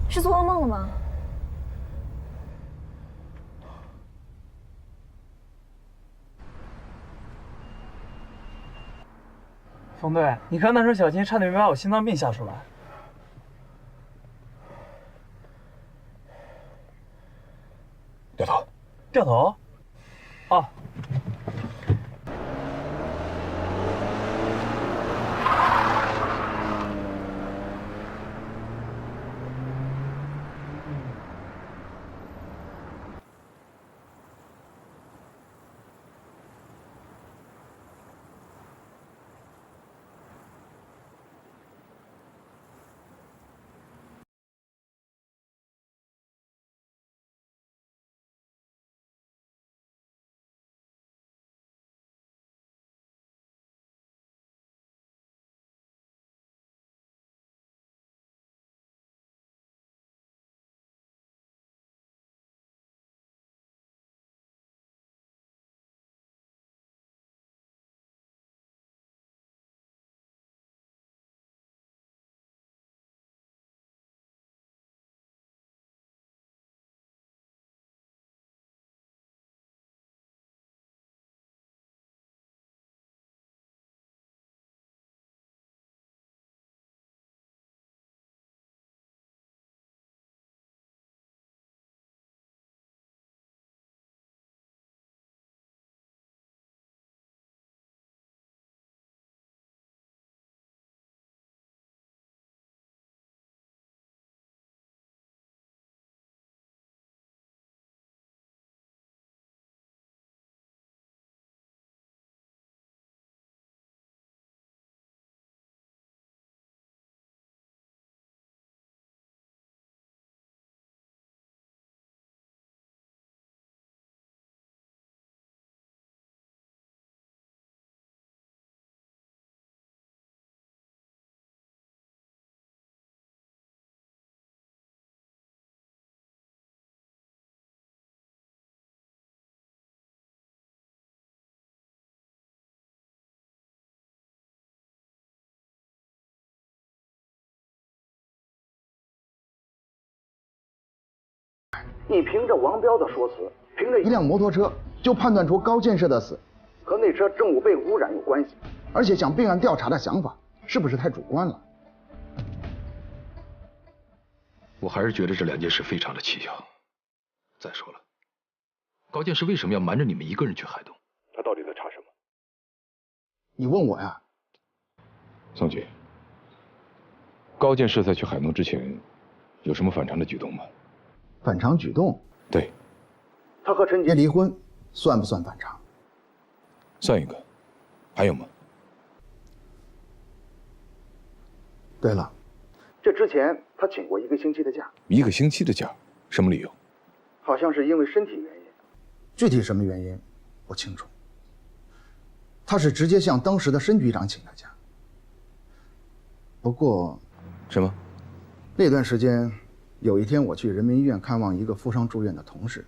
是做噩梦了吗？冯队，你看那时候小金差点没把我心脏病吓出来。掉头。掉头？哦。你凭着王彪的说辞，凭着一辆摩托车就判断出高建设的死和那车证物被污染有关系，而且想并案调查的想法，是不是太主观了？我还是觉得这2件事非常的蹊跷。再说了，高建设为什么要瞒着你们一个人去海东？他到底在查什么？你问我呀？宋局，高建设在去海东之前，有什么反常的举动吗？反常举动？对。他和陈杰离婚，算不算反常？算一个。还有吗？对了，这之前他请过1个星期的假。1个星期的假，什么理由？好像是因为身体原因，具体什么原因不清楚。他是直接向当时的申局长请的假。不过，什么？那段时间，有一天我去人民医院看望一个负伤住院的同事。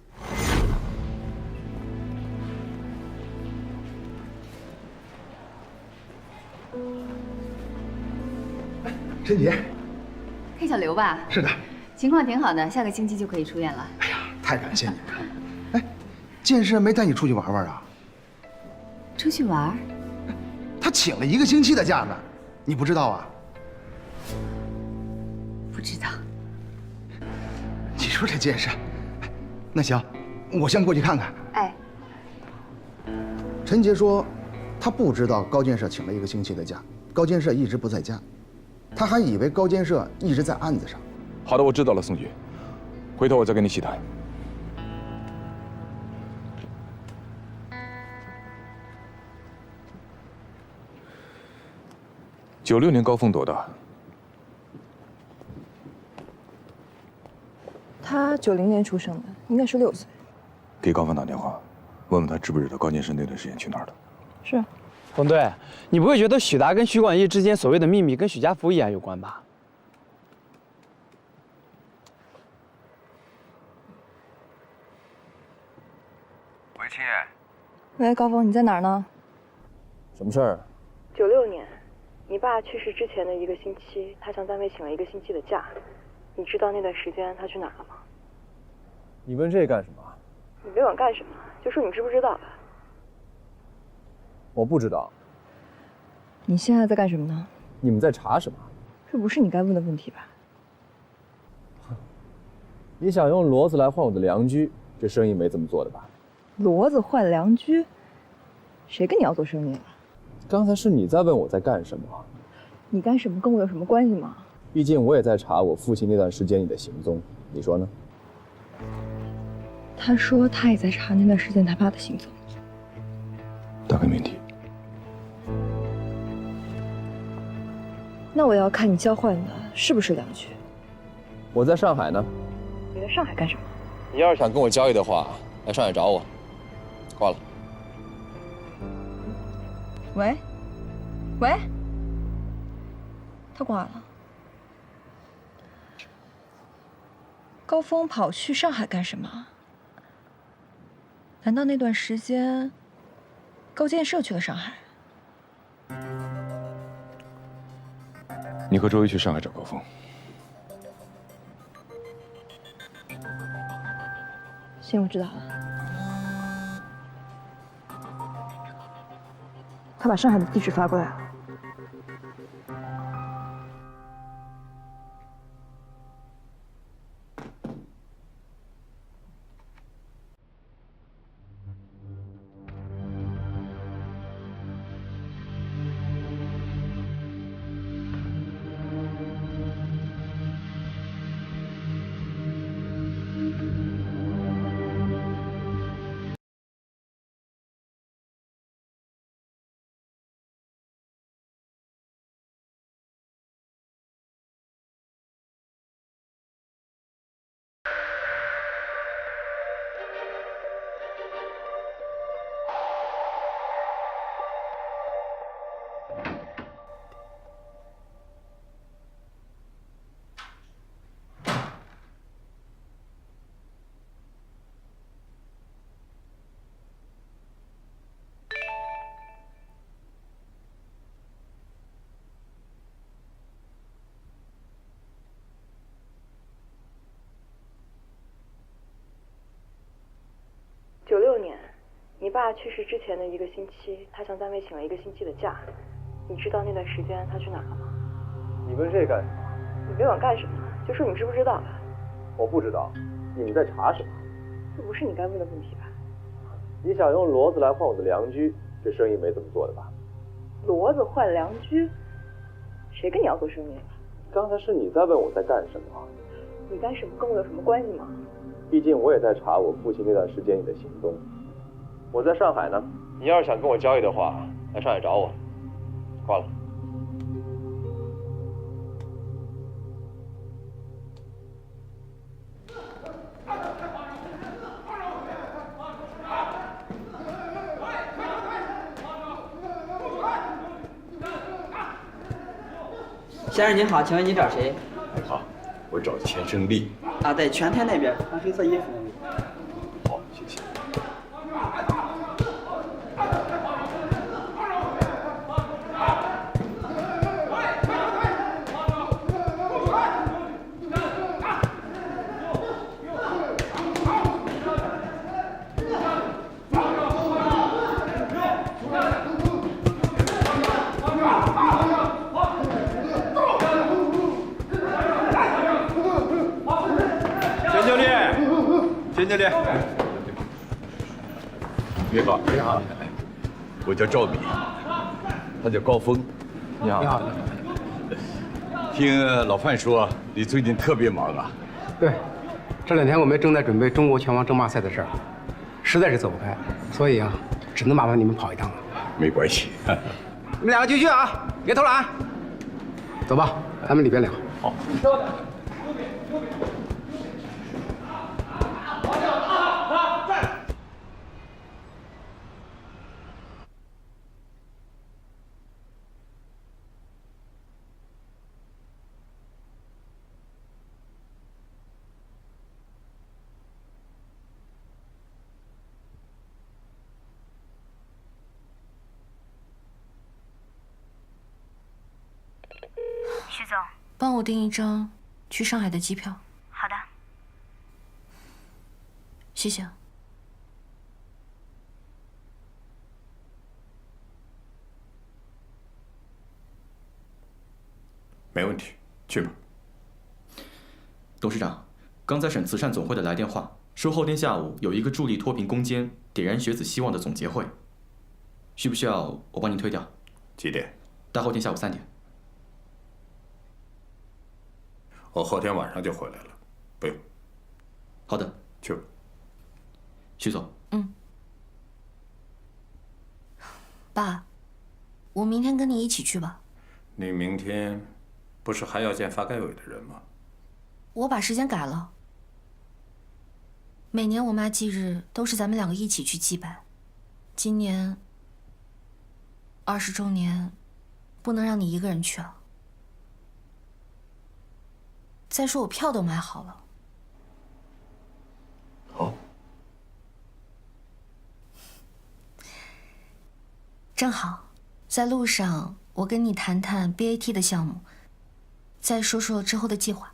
陈杰，看小刘吧。是的，情况挺好的，下个星期就可以出院了。哎呀，太感谢你了。哎，建设没带你出去玩玩啊？出去玩？他请了1个星期的假呢，你不知道啊？不知道。你说这建设，那行，我先过去看看。哎。陈杰说，他不知道高建设请了1个星期的假，高建设一直不在家，他还以为高建设一直在案子上。好的，我知道了，宋局，回头我再跟你细谈。96年高峰多大？他90年出生的，应该16岁。给高峰打电话，问问他知不知道高建设那段时间去哪儿了。是。冯队，你不会觉得许达跟许广义之间所谓的秘密跟许家福一案有关吧？喂，青喂，高峰，你在哪儿呢？什么事儿？96年，你爸去世之前的1个星期，他向单位请了1个星期的假。你知道那段时间他去哪儿了吗？你问这干什么？你别管干什么，就说你知不知道吧。我不知道。你现在在干什么呢？你们在查什么？这不是你该问的问题吧？你想用骡子来换我的良驹，这生意没这么做的吧？骡子换良驹？谁跟你要做生意了？刚才是你在问我在干什么。你干什么跟我有什么关系吗？毕竟我也在查我父亲那段时间里的行踪，你说呢？他说他也在查那段时间他爸的行踪。大概命题。那我要看你交换的是不是良驹。我在上海呢。你在上海干什么？你要是想跟我交易的话，来上海找我。挂了。喂，喂，他挂了。高峰跑去上海干什么？难道那段时间高建设去了上海？你和周一去上海找高峰。行，我知道了。他把上海的地址发过来了。96年，你爸去世之前的1个星期，他向单位请了1个星期的假。你知道那段时间他去哪儿了吗？你问这干什么？你别管干什么，就说你知不知道吧。我不知道，你们在查什么？这不是你该问的问题吧？你想用骡子来换我的良驹，这生意没怎么做的吧？骡子换良驹？谁跟你要做生意了？刚才是你在问我在干什么。你干什么跟我有什么关系吗？毕竟我也在查我父亲那段时间里的行踪。我在上海呢，你要是想跟我交易的话，来上海找我。挂了。先生您好，请问您找谁？好，我找钱胜利。啊，对，全天那边穿黑色衣服那里。好，谢谢。钱经理，你好，你好，我叫赵敏，他叫高峰。你好，你好。听老范说，你最近特别忙啊？对，这2天我们正在准备中国拳王争霸赛的事儿，实在是走不开，所以啊，只能麻烦你们跑一趟了。没关系，你们2个继续啊，别偷懒。走吧，咱们里边聊。好。稍等。徐总，帮我订一张去上海的机票。好的。谢谢。没问题，去吧。董事长，刚才省慈善总会的来电话，说后天下午有一个助力脱贫攻坚、点燃学子希望的总结会，需不需要我帮您推掉？几点？大后天下午3点。我后天晚上就回来了，不用。好的，去吧。徐总。爸，我明天跟你一起去吧。你明天不是还要见发改委的人吗？我把时间改了。每年我妈忌日都是咱们2个一起去祭拜，今年20周年，不能让你一个人去啊。再说我票都买好了。好。正好，在路上我跟你谈谈 BAT 的项目，再说说之后的计划。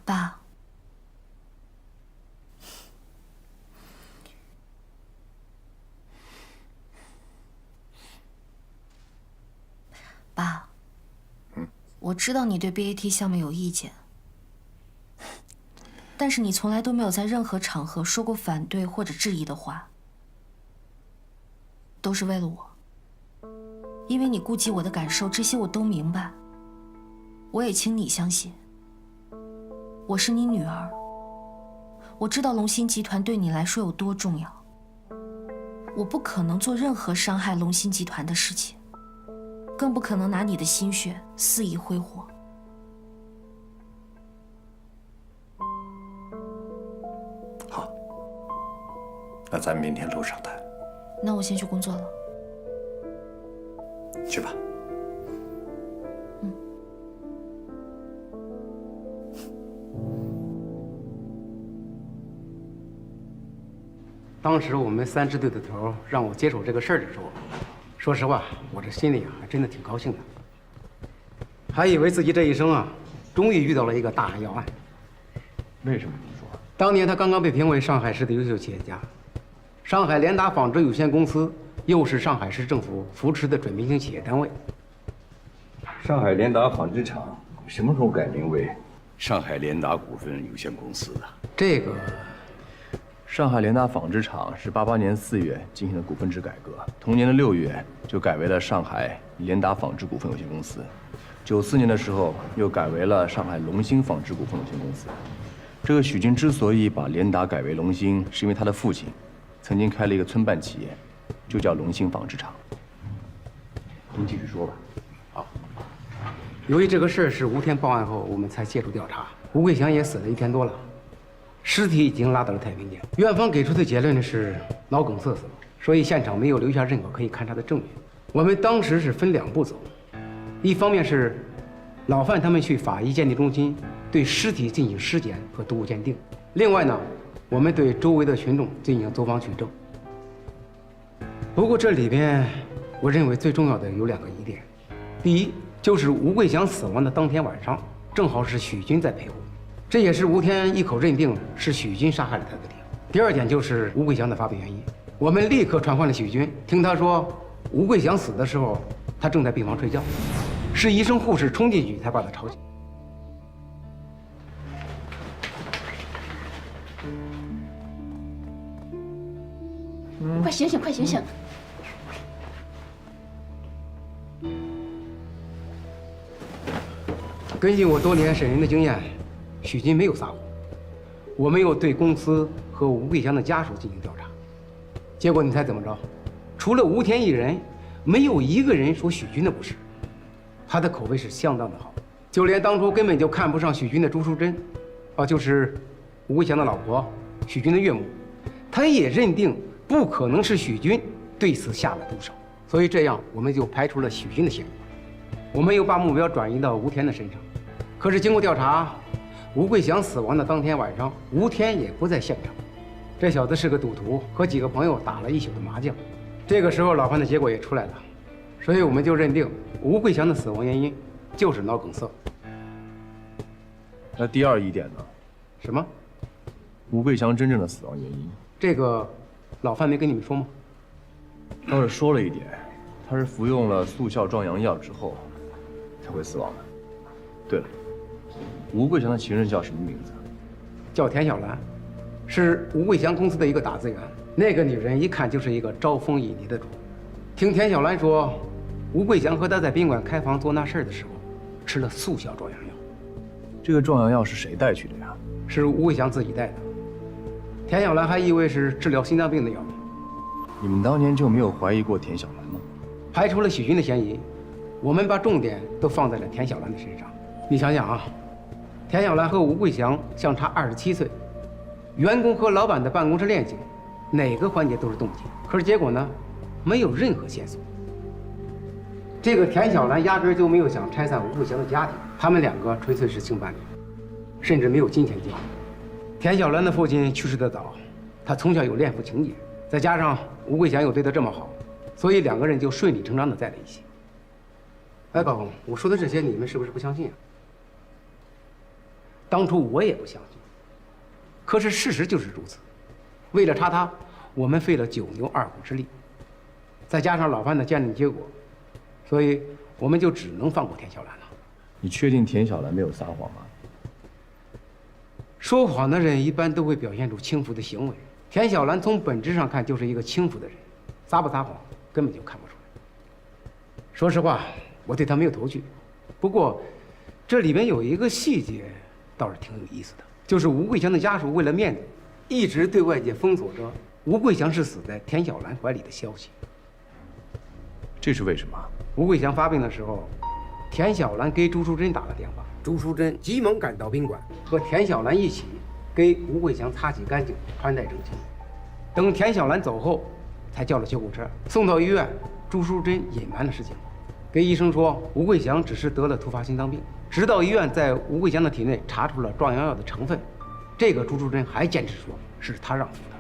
爸。爸，我知道你对 BAT 项目有意见，但是你从来都没有在任何场合说过反对或者质疑的话，都是为了我，因为你顾及我的感受，这些我都明白。我也请你相信，我是你女儿，我知道龙鑫集团对你来说有多重要，我不可能做任何伤害龙鑫集团的事情。更不可能拿你的心血肆意挥霍。好，那咱们明天路上谈。那我先去工作了。去吧。当时我们3支队的头让我接手这个事儿的时候，说实话，我这心里啊还真的挺高兴的。还以为自己这一生啊，终于遇到了一个大案要案。为什么这么说？当年他刚刚被评为上海市的优秀企业家，上海联达纺织有限公司又是上海市政府扶持的准明星企业单位。上海联达纺织厂什么时候改名为上海联达股份有限公司的？这个，上海联达纺织厂是88年4月进行的股份制改革，同年的6月就改为了上海联达纺织股份有限公司。94年的时候又改为了上海龙兴纺织股份有限公司。这个许军之所以把联达改为龙兴，是因为他的父亲曾经开了一个村办企业，就叫龙兴纺织厂。您继续说吧。好，由于这个事儿是吴天报案后，我们才介入调查。吴桂祥也死了1天多了，尸体已经拉到了太平间。院方给出的结论是脑梗塞死了，所以现场没有留下任何可以勘查的证据。我们当时是分2步走，一方面是老范他们去法医鉴定中心对尸体进行尸检和毒物鉴定，另外呢，我们对周围的群众进行走访取证。不过这里边，我认为最重要的有2个疑点，第一就是吴桂祥死亡的当天晚上，正好是许军在陪护，这也是吴天一口认定是许军杀害了他的理由。第2点就是吴桂祥的发病原因，我们立刻传唤了许军，听他说吴桂祥死的时候，他正在病房睡觉，是医生护士冲进去才把他吵醒。快醒醒，快醒醒！根据我多年审人的经验，许军没有撒谎。我们又对公司和吴桂祥的家属进行调查，结果你猜怎么着？除了吴天一人，没有一个人说许军的不是。他的口碑是相当的好，就连当初根本就看不上许军的朱淑珍，就是吴桂祥的老婆，许军的岳母，他也认定不可能是许军对此下了毒手。所以这样，我们就排除了许军的嫌疑。我们又把目标转移到吴天的身上。可是经过调查，吴桂祥死亡的当天晚上，吴天也不在现场。这小子是个赌徒，和几个朋友打了一宿的麻将。这个时候，老范的结果也出来了，所以我们就认定吴桂祥的死亡原因就是脑梗塞。那第2疑点呢？什么？吴桂祥真正的死亡原因？这个，老范没跟你们说吗？倒是说了一点，他是服用了速效壮阳药之后才会死亡的。对了，吴桂祥的情人叫什么名字？叫田小兰，是吴桂祥公司的一个打字员。那个女人一看就是一个招蜂引蝶的主。听田小兰说，吴桂祥和她在宾馆开房做那事儿的时候，吃了速效壮阳药。这个壮阳药是谁带去的呀？是吴桂祥自己带的。田小兰还以为是治疗心脏病的药。你们当年就没有怀疑过田小兰吗？排除了许军的嫌疑，我们把重点都放在了田小兰的身上。你想想啊，田小兰和吴桂祥相差27岁，员工和老板的办公室恋情，哪个环节都是动机。可是结果呢，没有任何线索。这个田小兰压根就没有想拆散吴桂祥的家庭，他们2个纯粹是性伴侣，甚至没有金钱交易。田小兰的父亲去世得早，他从小有恋父情节，再加上吴桂祥又对他这么好，所以2个人就顺理成章的在了一起。哎，高峰，我说的这些你们是不是不相信啊？当初我也不相信，可是事实就是如此。为了查他，我们费了9牛2虎之力，再加上老范的鉴定结果，所以我们就只能放过田小兰了。你确定田小兰没有撒谎吗？说谎的人一般都会表现出轻浮的行为，田小兰从本质上看就是一个轻浮的人，撒不撒谎根本就看不出来。说实话，我对他没有头绪。不过，这里面有一个细节倒是挺有意思的，就是吴桂祥的家属为了面子，一直对外界封锁着吴桂祥是死在田小兰怀里的消息。这是为什么？吴桂祥发病的时候，田小兰给朱淑珍打了电话，朱淑珍急忙赶到宾馆，和田小兰一起给吴桂祥擦洗干净，穿戴整齐。等田小兰走后，才叫了救护车送到医院。朱淑珍隐瞒了事情，给医生说吴桂祥只是得了突发心脏病。直到医院在吴桂祥的体内查出了壮阳药的成分，这个朱淑珍还坚持说是她让服的。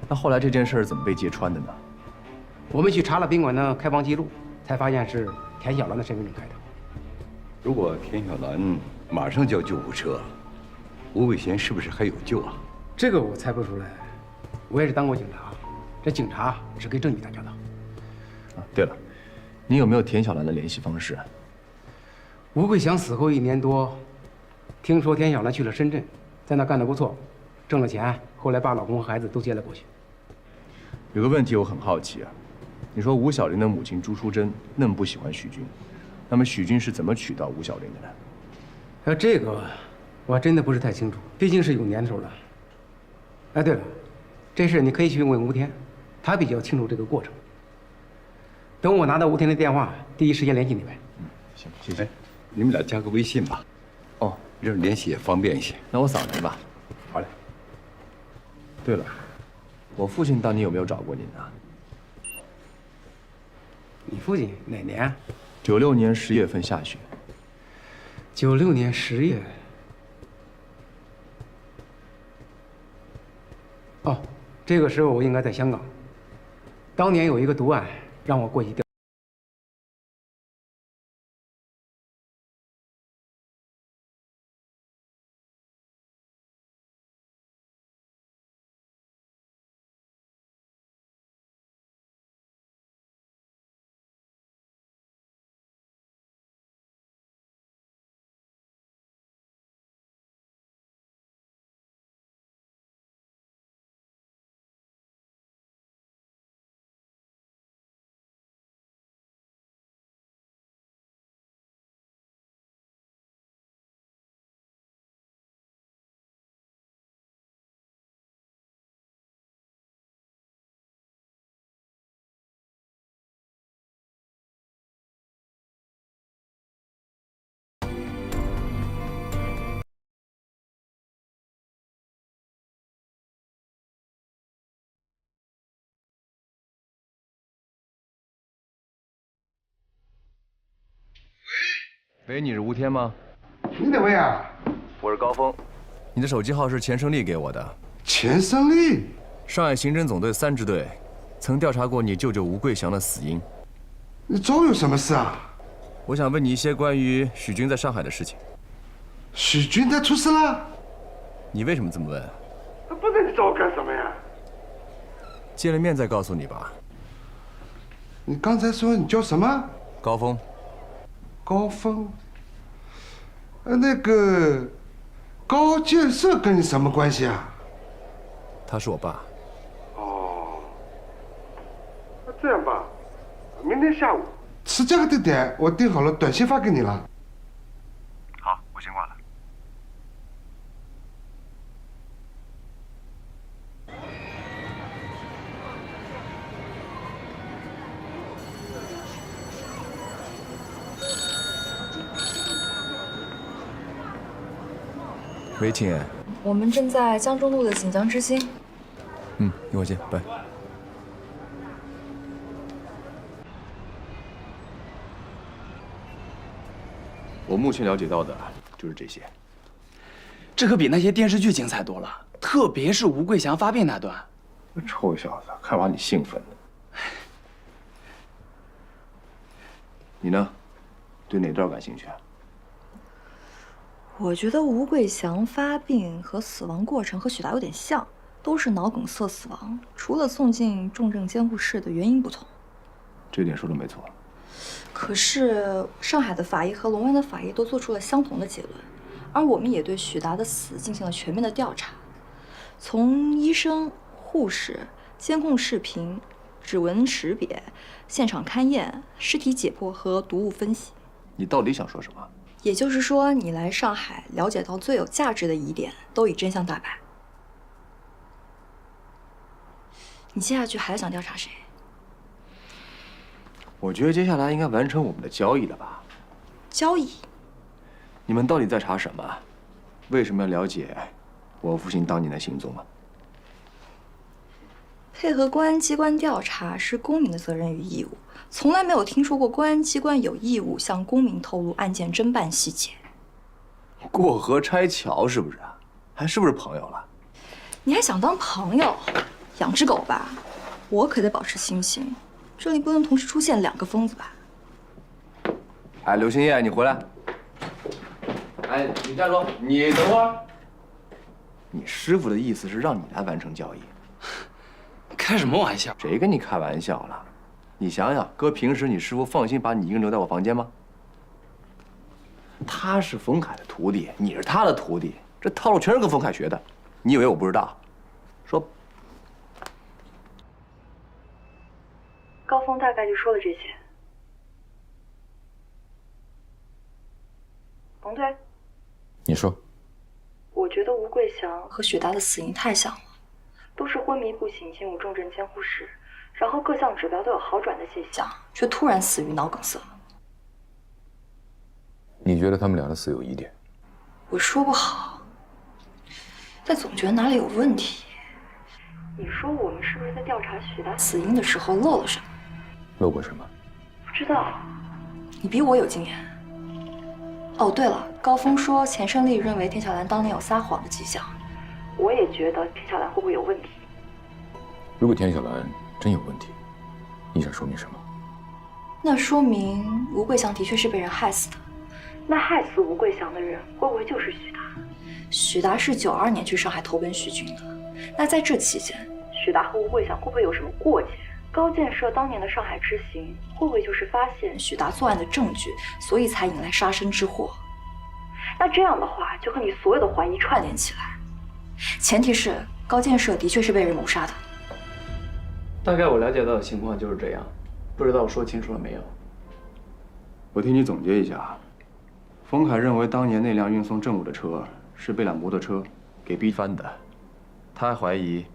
那后来这件事怎么被揭穿的呢？我们去查了宾馆的开房记录，才发现是田小兰的身份证开的。如果田小兰马上叫救护车，吴伟贤是不是还有救啊？这个我猜不出来，我也是当过警察，这警察是跟证据打交道。啊，对了，你有没有田小兰的联系方式？吴桂祥死后1年多，听说田小兰去了深圳，在那干得不错，挣了钱，后来把老公和孩子都接了过去。有个问题我很好奇啊，你说吴小玲的母亲朱淑珍那么不喜欢许军，那么许军是怎么娶到吴小玲的呢？这个我还真的不是太清楚，毕竟是有年头了。哎，对了，这事你可以去问吴天，他比较清楚这个过程。等我拿到吴天的电话，第一时间联系你呗。行，谢谢。你们俩加个微信吧。哦，这样联系也方便一些。那我扫您吧。好嘞。对了，我父亲当年有没有找过您啊？你父亲哪年？96年10月份下旬。96年10月。哦，这个时候我应该在香港。当年有一个毒案，让我过去调。喂，你是吴天吗？你哪位啊？我是高峰。你的手机号是钱胜利给我的。钱胜利？上海刑侦总队3支队，曾调查过你舅舅吴桂祥的死因。你找有什么事啊？我想问你一些关于许军在上海的事情。许军他出事了？你为什么这么问？不然你找我干什么呀？见了面再告诉你吧。你刚才说你叫什么？高峰。高峰。那个高建设跟你什么关系啊？他是我爸。哦，那这样吧，明天下午吃这个地点我订好了，短信发给你了。好，我先挂了。喂，亲爱。我们正在江中路的锦江之星。一会儿见，拜。我目前了解到的就是这些。这可比那些电视剧精彩多了，特别是吴桂祥发病那段。臭小子，看把你兴奋的。你呢？对哪段感兴趣啊？我觉得吴桂祥发病和死亡过程和许达有点像，都是脑梗塞死亡，除了送进重症监护室的原因不同。这点说的没错。可是上海的法医和龙湾的法医都做出了相同的结论，而我们也对许达的死进行了全面的调查，从医生、护士、监控视频、指纹识别、现场勘验、尸体解剖和毒物分析。你到底想说什么？也就是说，你来上海了解到最有价值的疑点，都已真相大白。你接下去还想调查谁？我觉得接下来应该完成我们的交易了吧？交易？你们到底在查什么？为什么要了解我父亲当年的行踪啊？配合公安机关调查是公民的责任与义务，从来没有听说过公安机关有义务向公民透露案件侦办细节。过河拆桥是不是啊？还是不是朋友了？你还想当朋友？养只狗吧！我可得保持清醒，这里不能同时出现2个疯子吧？哎，刘星夜，你回来。哎，你站住！你等会儿。你师傅的意思是让你来完成交易。开什么玩笑？谁跟你开玩笑了？你想想，搁平时你师傅放心把你一个人留在我房间吗？他是冯凯的徒弟，你是他的徒弟，这套路全是跟冯凯学的。你以为我不知道？说。高峰大概就说了这些。冯队，你说。我觉得吴桂祥和许达的死因太像了，都是昏迷不醒进入重症监护室，然后各项指标都有好转的迹象，却突然死于脑梗塞。你觉得他们俩的死有疑点？我说不好，但总觉得哪里有问题。你说我们是不是在调查许达死因的时候漏了什么？漏过什么？不知道。你比我有经验。哦，对了，高峰说钱胜利认为田小兰当年有撒谎的迹象。我也觉得田小兰会不会有问题？如果田小兰真有问题，你想说明什么？那说明吴桂祥的确是被人害死的。那害死吴桂祥的人会不会就是许达？许达是92年去上海投奔徐军的。那在这期间，许达和吴桂祥会不会有什么过节？高建设当年的上海之行会不会就是发现许达作案的证据，所以才引来杀身之祸？那这样的话，就和你所有的怀疑串联起来。前提是高建设的确是被人谋杀的。大概我了解到的情况就是这样，不知道我说清楚了没有？我替你总结一下。冯凯认为当年那辆运送证物的车是被辆摩托车给逼翻的，他还怀疑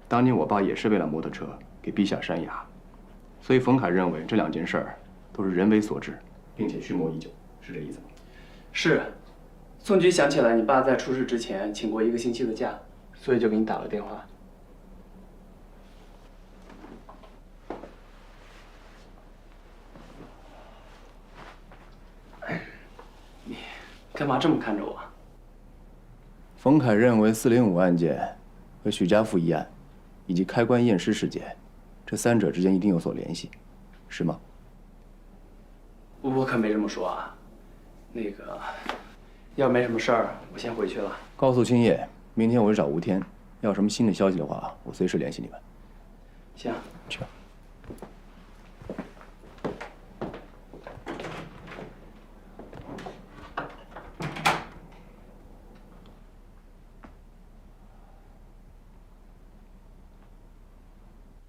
当年我爸也是被辆摩托车给逼下山崖，所以冯凯认为这两件事儿都是人为所致，并且蓄谋已久，是这意思吗？是。宋局想起来你爸在出事之前请过1个星期的假，所以就给你打了电话。你干嘛这么看着我？冯凯认为405案件和许家富一案，以及开棺验尸事件，这三者之间一定有所联系，是吗？我可没这么说啊。那个，要没什么事儿，我先回去了。告诉青叶，明天我去找吴天，要有什么新的消息的话，我随时联系你们。行，去吧。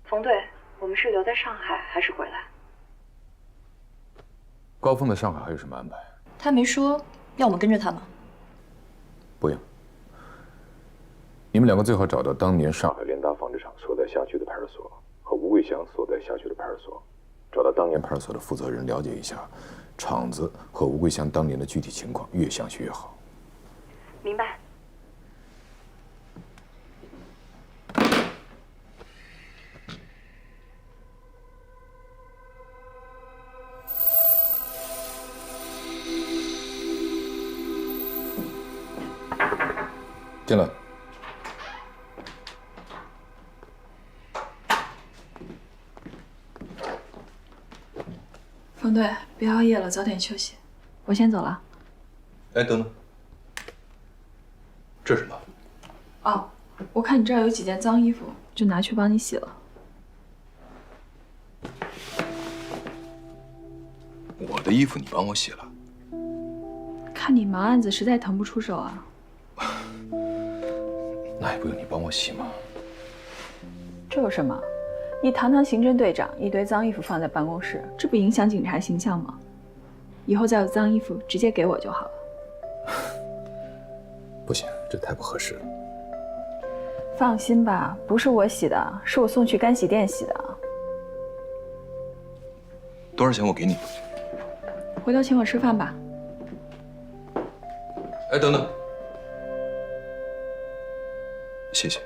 冯队，我们是留在上海还是回来？高峰在上海还有什么安排？他没说要我们跟着他吗？不用。你们两个最好找到当年上海联达纺织厂所在辖区的派出所和吴桂祥所在辖区的派出所，找到当年派出所的负责人，了解一下厂子和吴桂祥当年的具体情况，越详细越好。明白。进来。冯队，别熬夜了，早点休息。我先走了。哎，等等，这是什么？哦，我看你这儿有几件脏衣服，就拿去帮你洗了。我的衣服你帮我洗了？看你忙，案子实在腾不出手啊。那也不用你帮我洗吗？这有什么？你堂堂刑侦队长，一堆脏衣服放在办公室，这不影响警察形象吗？以后再有脏衣服，直接给我就好了。不行，这太不合适了。放心吧，不是我洗的，是我送去干洗店洗的。多少钱我给你。回头请我吃饭吧。哎，等等，谢谢。